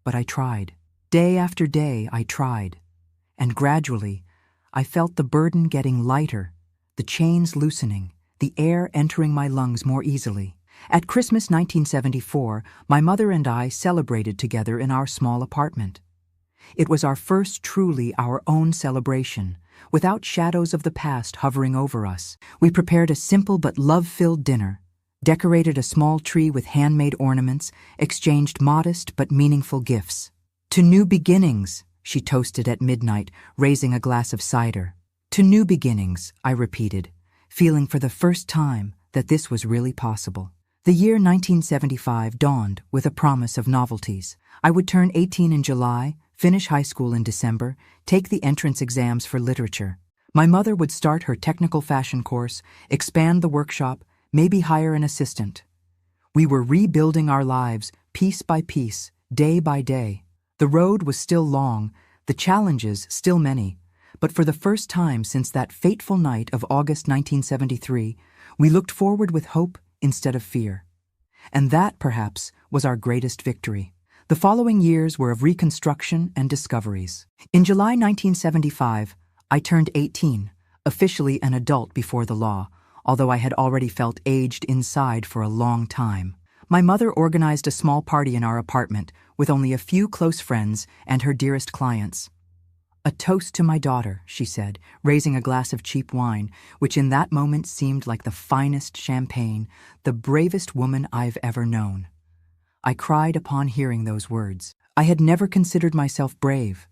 But I tried. Day after day I tried. And gradually, I felt the burden getting lighter, the chains loosening, the air entering my lungs more easily. At Christmas 1974, my mother and I celebrated together in our small apartment. It was our first truly our own celebration, without shadows of the past hovering over us. We prepared a simple but love-filled dinner, decorated a small tree with handmade ornaments, exchanged modest but meaningful gifts. To new beginnings, she toasted at midnight, raising a glass of cider. To new beginnings, I repeated, feeling for the first time that this was really possible. The year 1975 dawned with a promise of novelties. I would turn 18 in July, finish high school in December, take the entrance exams for literature. My mother would start her technical fashion course, expand the workshop, maybe hire an assistant. We were rebuilding our lives, piece by piece, day by day. The road was still long, the challenges still many, but for the first time since that fateful night of August 1973, we looked forward with hope instead of fear. And that, perhaps, was our greatest victory. The following years were of reconstruction and discoveries. In July 1975, I turned 18, officially an adult before the law, although I had already felt aged inside for a long time. My mother organized a small party in our apartment with only a few close friends and her dearest clients. A toast to my daughter, she said, raising a glass of cheap wine, which in that moment seemed like the finest champagne, the bravest woman I've ever known. I cried upon hearing those words. I had never considered myself brave,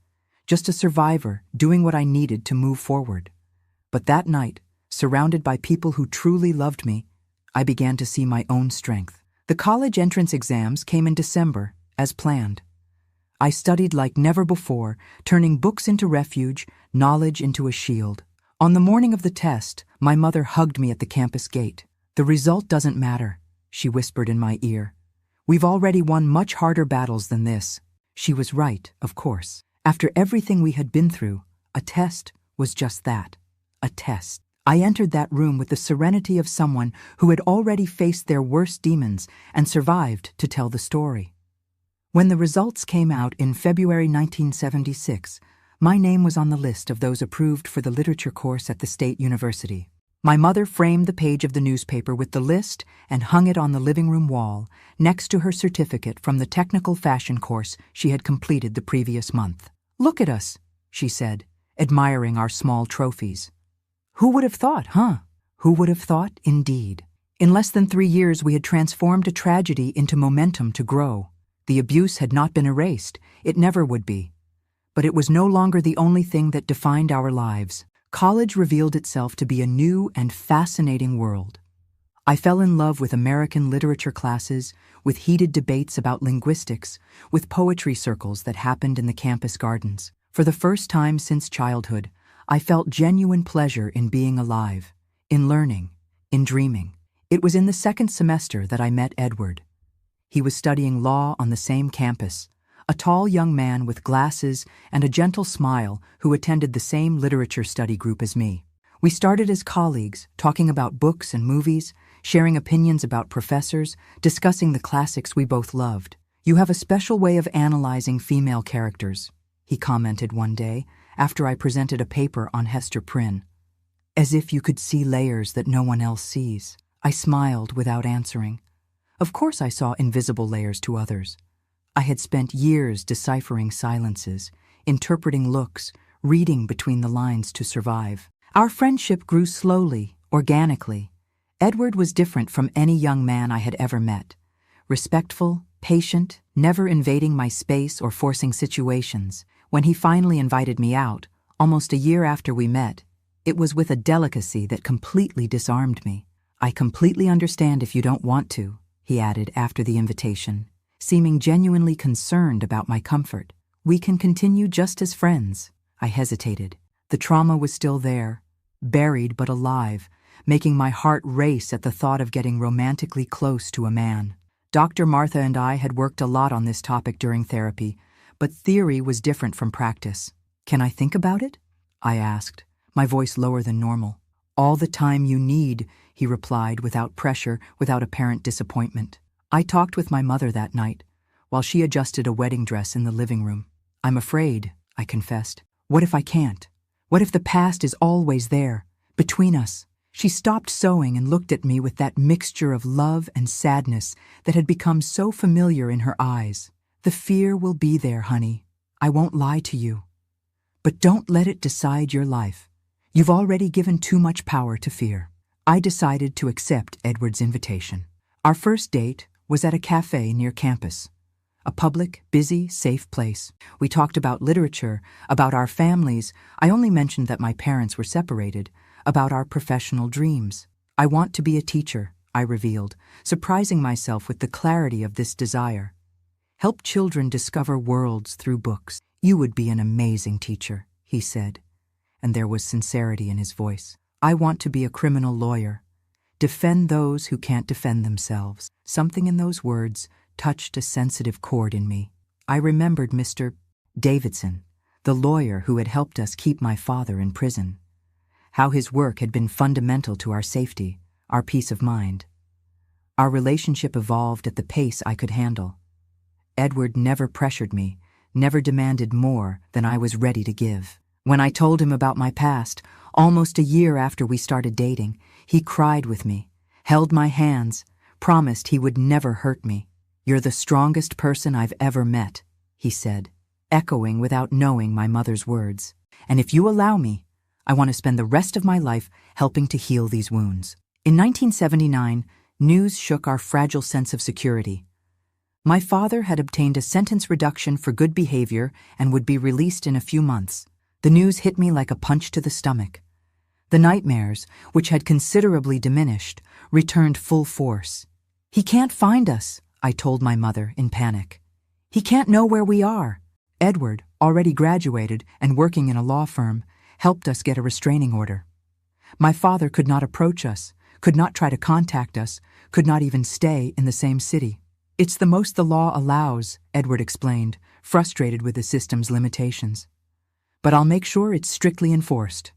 just a survivor doing what I needed to move forward. But that night, surrounded by people who truly loved me, I began to see my own strength. The college entrance exams came in December, as planned. I studied like never before, turning books into refuge, knowledge into a shield. On the morning of the test, my mother hugged me at the campus gate. "The result doesn't matter," she whispered in my ear. "We've already won much harder battles than this." She was right, of course. After everything we had been through, a test was just that, a test. I entered that room with the serenity of someone who had already faced their worst demons and survived to tell the story. When the results came out in February 1976, my name was on the list of those approved for the literature course at the State University. My mother framed the page of the newspaper with the list and hung it on the living room wall next to her certificate from the technical fashion course she had completed the previous month. "Look at us," she said, admiring our small trophies. "Who would have thought, huh? Who would have thought, indeed?" In less than 3 years, we had transformed a tragedy into momentum to grow. The abuse had not been erased. It never would be. But it was no longer the only thing that defined our lives. College revealed itself to be a new and fascinating world. I fell in love with American literature classes, with heated debates about linguistics, with poetry circles that happened in the campus gardens. For the first time since childhood, I felt genuine pleasure in being alive, in learning, in dreaming. It was in the second semester that I met Edward. He was studying law on the same campus, a tall young man with glasses and a gentle smile who attended the same literature study group as me. We started as colleagues, talking about books and movies, sharing opinions about professors, discussing the classics we both loved. "You have a special way of analyzing female characters," he commented one day after I presented a paper on Hester Prynne. "As if you could see layers that no one else sees." I smiled without answering. Of course I saw invisible layers to others. I had spent years deciphering silences, interpreting looks, reading between the lines to survive. Our friendship grew slowly, organically. Edward was different from any young man I had ever met. Respectful, patient, never invading my space or forcing situations. When he finally invited me out, almost a year after we met, it was with a delicacy that completely disarmed me. "I completely understand if you don't want to," he added after the invitation, seeming genuinely concerned about my comfort. "We can continue just as friends." I hesitated. The trauma was still there, buried but alive, making my heart race at the thought of getting romantically close to a man. Dr. Martha and I had worked a lot on this topic during therapy, but theory was different from practice. "Can I think about it?" I asked, my voice lower than normal. "All the time you need," he replied, without pressure, without apparent disappointment. I talked with my mother that night, while she adjusted a wedding dress in the living room. "I'm afraid," I confessed. "What if I can't? What if the past is always there, between us?" She stopped sewing and looked at me with that mixture of love and sadness that had become so familiar in her eyes. "The fear will be there, honey. I won't lie to you. But don't let it decide your life. You've already given too much power to fear." I decided to accept Edward's invitation. Our first date was at a cafe near campus, a public, busy, safe place. We talked about literature, about our families. I only mentioned that my parents were separated, about our professional dreams. "I want to be a teacher," I revealed, surprising myself with the clarity of this desire. "Help children discover worlds through books." "You would be an amazing teacher," he said, and there was sincerity in his voice. "I want to be a criminal lawyer. Defend those who can't defend themselves." Something in those words touched a sensitive chord in me. I remembered Mr. Davidson, the lawyer who had helped us keep my father in prison. How his work had been fundamental to our safety, our peace of mind. Our relationship evolved at the pace I could handle. Edward never pressured me, never demanded more than I was ready to give. When I told him about my past, almost a year after we started dating, he cried with me, held my hands, promised he would never hurt me. "You're the strongest person I've ever met," he said, echoing without knowing my mother's words. "And if you allow me, I want to spend the rest of my life helping to heal these wounds." In 1979, news shook our fragile sense of security. My father had obtained a sentence reduction for good behavior and would be released in a few months. The news hit me like a punch to the stomach. The nightmares, which had considerably diminished, returned full force. "He can't find us," I told my mother in panic. "He can't know where we are." Edward, already graduated and working in a law firm, helped us get a restraining order. My father could not approach us, could not try to contact us, could not even stay in the same city. "It's the most the law allows," Edward explained, frustrated with the system's limitations. "But I'll make sure it's strictly enforced."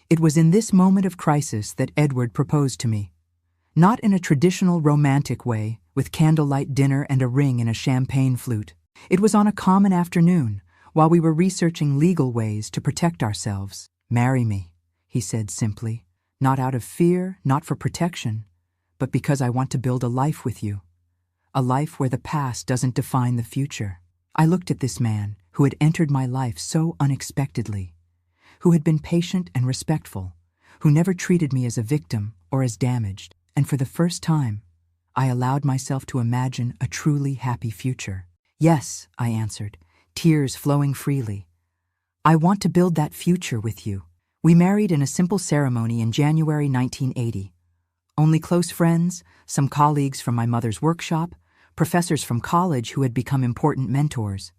It was in this moment of crisis that Edward proposed to me. Not in a traditional romantic way, with candlelight dinner and a ring in a champagne flute. It was on a common afternoon, while we were researching legal ways to protect ourselves. "Marry me," he said simply. Not out of fear, not for protection, but because I want to build a life with you. A life where the past doesn't define the future. I looked at this man who had entered my life so unexpectedly, who had been patient and respectful, who never treated me as a victim or as damaged, and for the first time, I allowed myself to imagine a truly happy future. Yes, I answered, tears flowing freely. I want to build that future with you. We married in a simple ceremony in January 1980. Only close friends, some colleagues from my mother's workshop, professors from college who had become important mentors.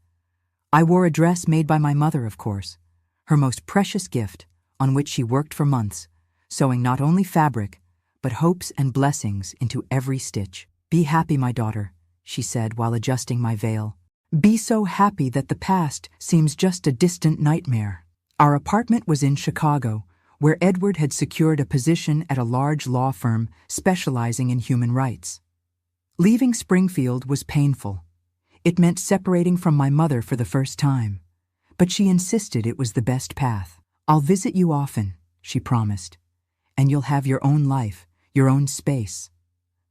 I wore a dress made by my mother, of course, her most precious gift, on which she worked for months, sewing not only fabric, but hopes and blessings into every stitch. Be happy, my daughter, she said while adjusting my veil. Be so happy that the past seems just a distant nightmare. Our apartment was in Chicago, where Edward had secured a position at a large law firm specializing in human rights. Leaving Springfield was painful. It meant separating from my mother for the first time, but she insisted it was the best path. I'll visit you often, she promised, and you'll have your own life, your own space.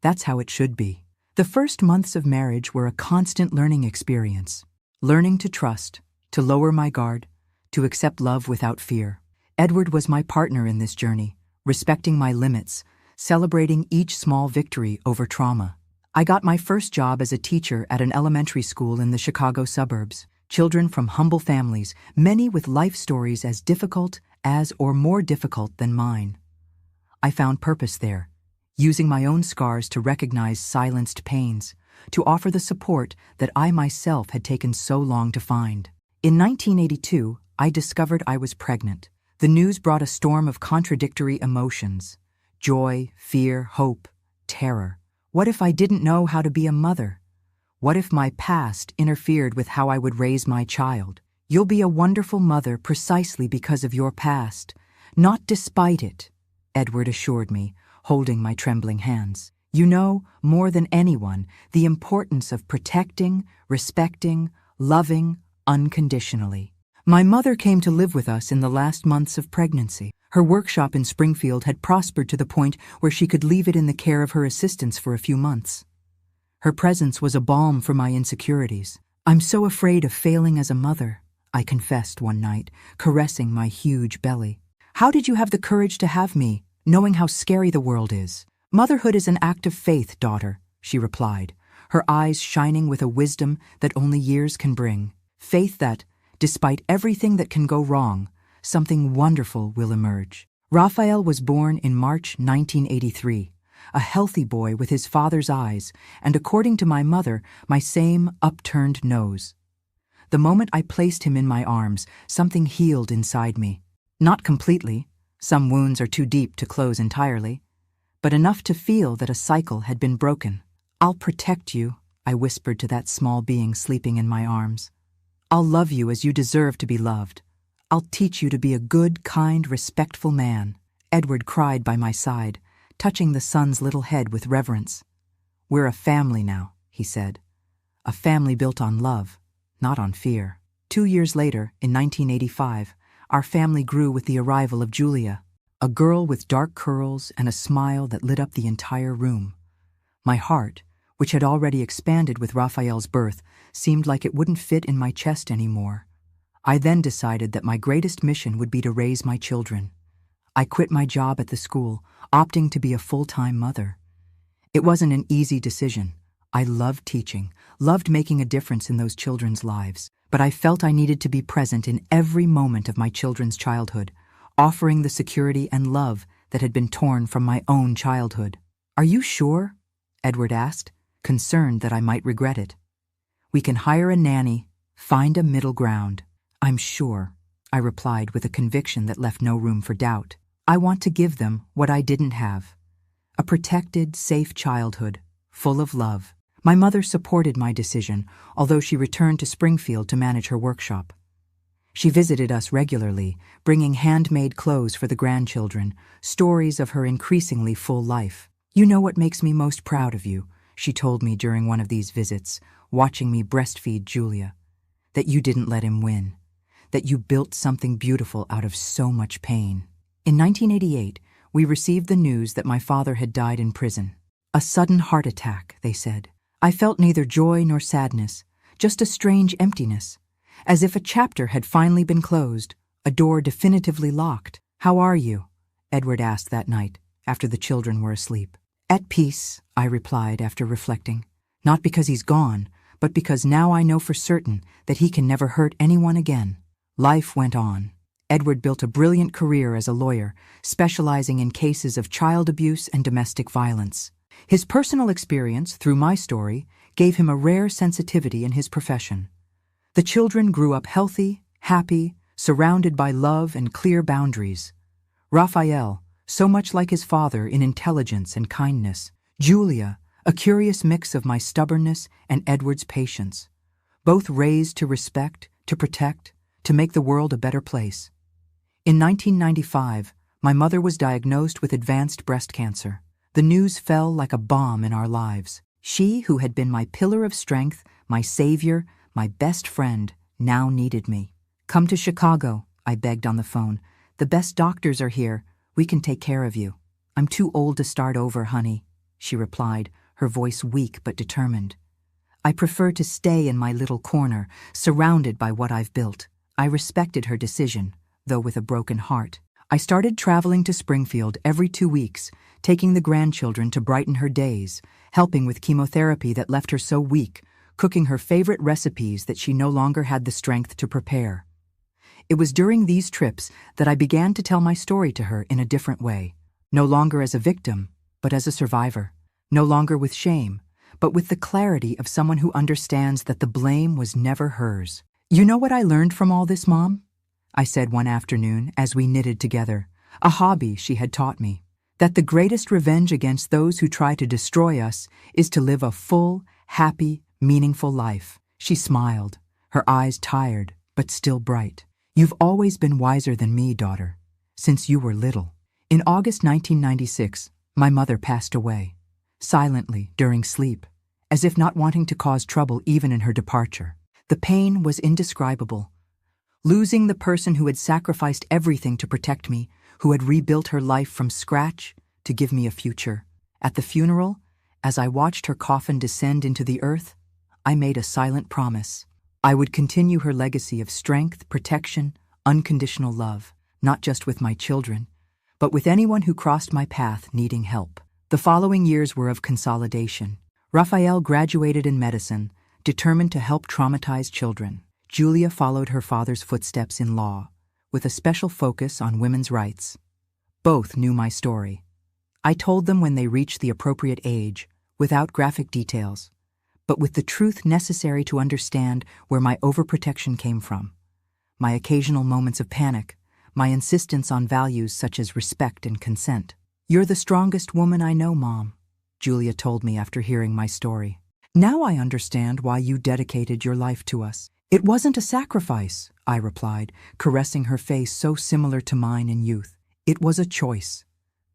That's how it should be. The first months of marriage were a constant learning experience, learning to trust, to lower my guard, to accept love without fear. Edward was my partner in this journey, respecting my limits, celebrating each small victory over trauma. I got my first job as a teacher at an elementary school in the Chicago suburbs. Children from humble families, many with life stories as difficult as or more difficult than mine. I found purpose there, using my own scars to recognize silenced pains, to offer the support that I myself had taken so long to find. In 1982, I discovered I was pregnant. The news brought a storm of contradictory emotions: joy, fear, hope, terror. What if I didn't know how to be a mother? What if my past interfered with how I would raise my child? You'll be a wonderful mother precisely because of your past, not despite it, Edward assured me, holding my trembling hands. You know, more than anyone, the importance of protecting, respecting, loving unconditionally. My mother came to live with us in the last months of pregnancy. Her workshop in Springfield had prospered to the point where she could leave it in the care of her assistants for a few months. Her presence was a balm for my insecurities. I'm so afraid of failing as a mother, I confessed one night, caressing my huge belly. How did you have the courage to have me, knowing how scary the world is? Motherhood is an act of faith, daughter, she replied, her eyes shining with a wisdom that only years can bring. Faith that, despite everything that can go wrong, something wonderful will emerge. Raphael was born in March 1983, a healthy boy with his father's eyes and, according to my mother, my same upturned nose. The moment I placed him in my arms, something healed inside me. Not completely, some wounds are too deep to close entirely, but enough to feel that a cycle had been broken. I'll protect you, I whispered to that small being sleeping in my arms. I'll love you as you deserve to be loved. I'll teach you to be a good, kind, respectful man. Edward cried by my side, touching the son's little head with reverence. We're a family now, he said. A family built on love, not on fear. 2 years later, in 1985, our family grew with the arrival of Julia, a girl with dark curls and a smile that lit up the entire room. My heart, which had already expanded with Raphael's birth, seemed like it wouldn't fit in my chest anymore. I then decided that my greatest mission would be to raise my children. I quit my job at the school, opting to be a full-time mother. It wasn't an easy decision. I loved teaching, loved making a difference in those children's lives, but I felt I needed to be present in every moment of my children's childhood, offering the security and love that had been torn from my own childhood. Are you sure? Edward asked, concerned that I might regret it. We can hire a nanny, find a middle ground. I'm sure, I replied with a conviction that left no room for doubt. I want to give them what I didn't have. A protected, safe childhood, full of love. My mother supported my decision, although she returned to Springfield to manage her workshop. She visited us regularly, bringing handmade clothes for the grandchildren, stories of her increasingly full life. You know what makes me most proud of you, she told me during one of these visits, watching me breastfeed Julia. That you didn't let him win. That you built something beautiful out of so much pain. In 1988, we received the news that my father had died in prison. A sudden heart attack, they said. I felt neither joy nor sadness, just a strange emptiness, as if a chapter had finally been closed, a door definitively locked. "How are you?" Edward asked that night, after the children were asleep. "At peace," I replied after reflecting. "Not because he's gone, but because now I know for certain that he can never hurt anyone again." Life went on. Edward built a brilliant career as a lawyer, specializing in cases of child abuse and domestic violence. His personal experience, through my story, gave him a rare sensitivity in his profession. The children grew up healthy, happy, surrounded by love and clear boundaries. Raphael, so much like his father in intelligence and kindness. Julia, a curious mix of my stubbornness and Edward's patience. Both raised to respect, to protect, to make the world a better place. In 1995, my mother was diagnosed with advanced breast cancer. The news fell like a bomb in our lives. She, who had been my pillar of strength, my savior, my best friend, now needed me. "Come to Chicago," I begged on the phone. "The best doctors are here. We can take care of you." "I'm too old to start over, honey," she replied, her voice weak but determined. "I prefer to stay in my little corner, surrounded by what I've built." I respected her decision, though with a broken heart. I started traveling to Springfield every 2 weeks, taking the grandchildren to brighten her days, helping with chemotherapy that left her so weak, cooking her favorite recipes that she no longer had the strength to prepare. It was during these trips that I began to tell my story to her in a different way, no longer as a victim, but as a survivor, no longer with shame, but with the clarity of someone who understands that the blame was never hers. "You know what I learned from all this, Mom?" I said one afternoon as we knitted together, a hobby she had taught me. "That the greatest revenge against those who try to destroy us is to live a full, happy, meaningful life." She smiled, her eyes tired, but still bright. "You've always been wiser than me, daughter, since you were little." In August 1996, my mother passed away, silently during sleep, as if not wanting to cause trouble even in her departure. The pain was indescribable. Losing the person who had sacrificed everything to protect me, who had rebuilt her life from scratch to give me a future. At the funeral, as I watched her coffin descend into the earth, I made a silent promise. I would continue her legacy of strength, protection, unconditional love, not just with my children, but with anyone who crossed my path needing help. The following years were of consolidation. Raphael graduated in medicine, determined to help traumatized children. Julia followed her father's footsteps in law, with a special focus on women's rights. Both knew my story. I told them when they reached the appropriate age, without graphic details, but with the truth necessary to understand where my overprotection came from. My occasional moments of panic, my insistence on values such as respect and consent. "You're the strongest woman I know, Mom," Julia told me after hearing my story. "Now I understand why you dedicated your life to us." "It wasn't a sacrifice," I replied, caressing her face so similar to mine in youth. "It was a choice,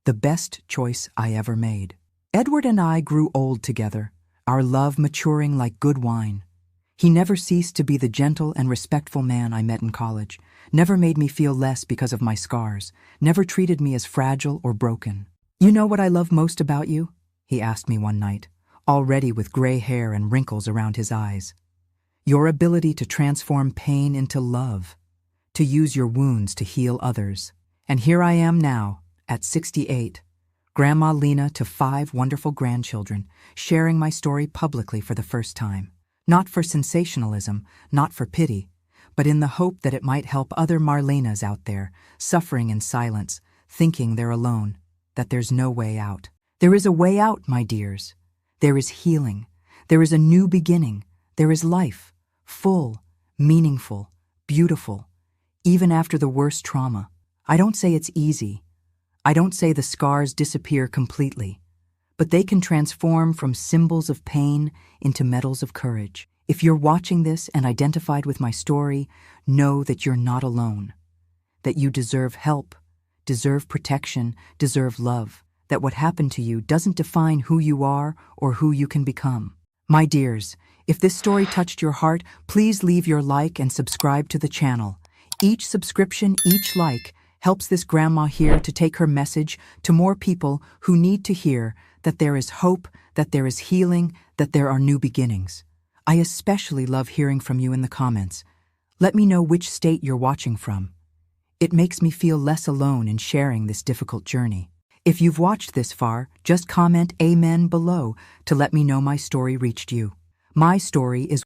the best choice I ever made." Edward and I grew old together, our love maturing like good wine. He never ceased to be the gentle and respectful man I met in college, never made me feel less because of my scars, never treated me as fragile or broken. "You know what I love most about you?" he asked me one night, already with gray hair and wrinkles around his eyes. "Your ability to transform pain into love, to use your wounds to heal others." And here I am now, at 68, Grandma Lena to 5 wonderful grandchildren, sharing my story publicly for the first time. Not for sensationalism, not for pity, but in the hope that it might help other Marlenas out there, suffering in silence, thinking they're alone, that there's no way out. There is a way out, my dears. There is healing. There is a new beginning. There is life, full, meaningful, beautiful, even after the worst trauma. I don't say it's easy. I don't say the scars disappear completely, but they can transform from symbols of pain into medals of courage. If you're watching this and identified with my story, know that you're not alone, that you deserve help, deserve protection, deserve love, that what happened to you doesn't define who you are or who you can become. My dears, if this story touched your heart, please leave your like and subscribe to the channel. Each subscription, each like, helps this grandma here to take her message to more people who need to hear that there is hope, that there is healing, that there are new beginnings. I especially love hearing from you in the comments. Let me know which state you're watching from. It makes me feel less alone in sharing this difficult journey. If you've watched this far, just comment Amen below to let me know my story reached you. My story is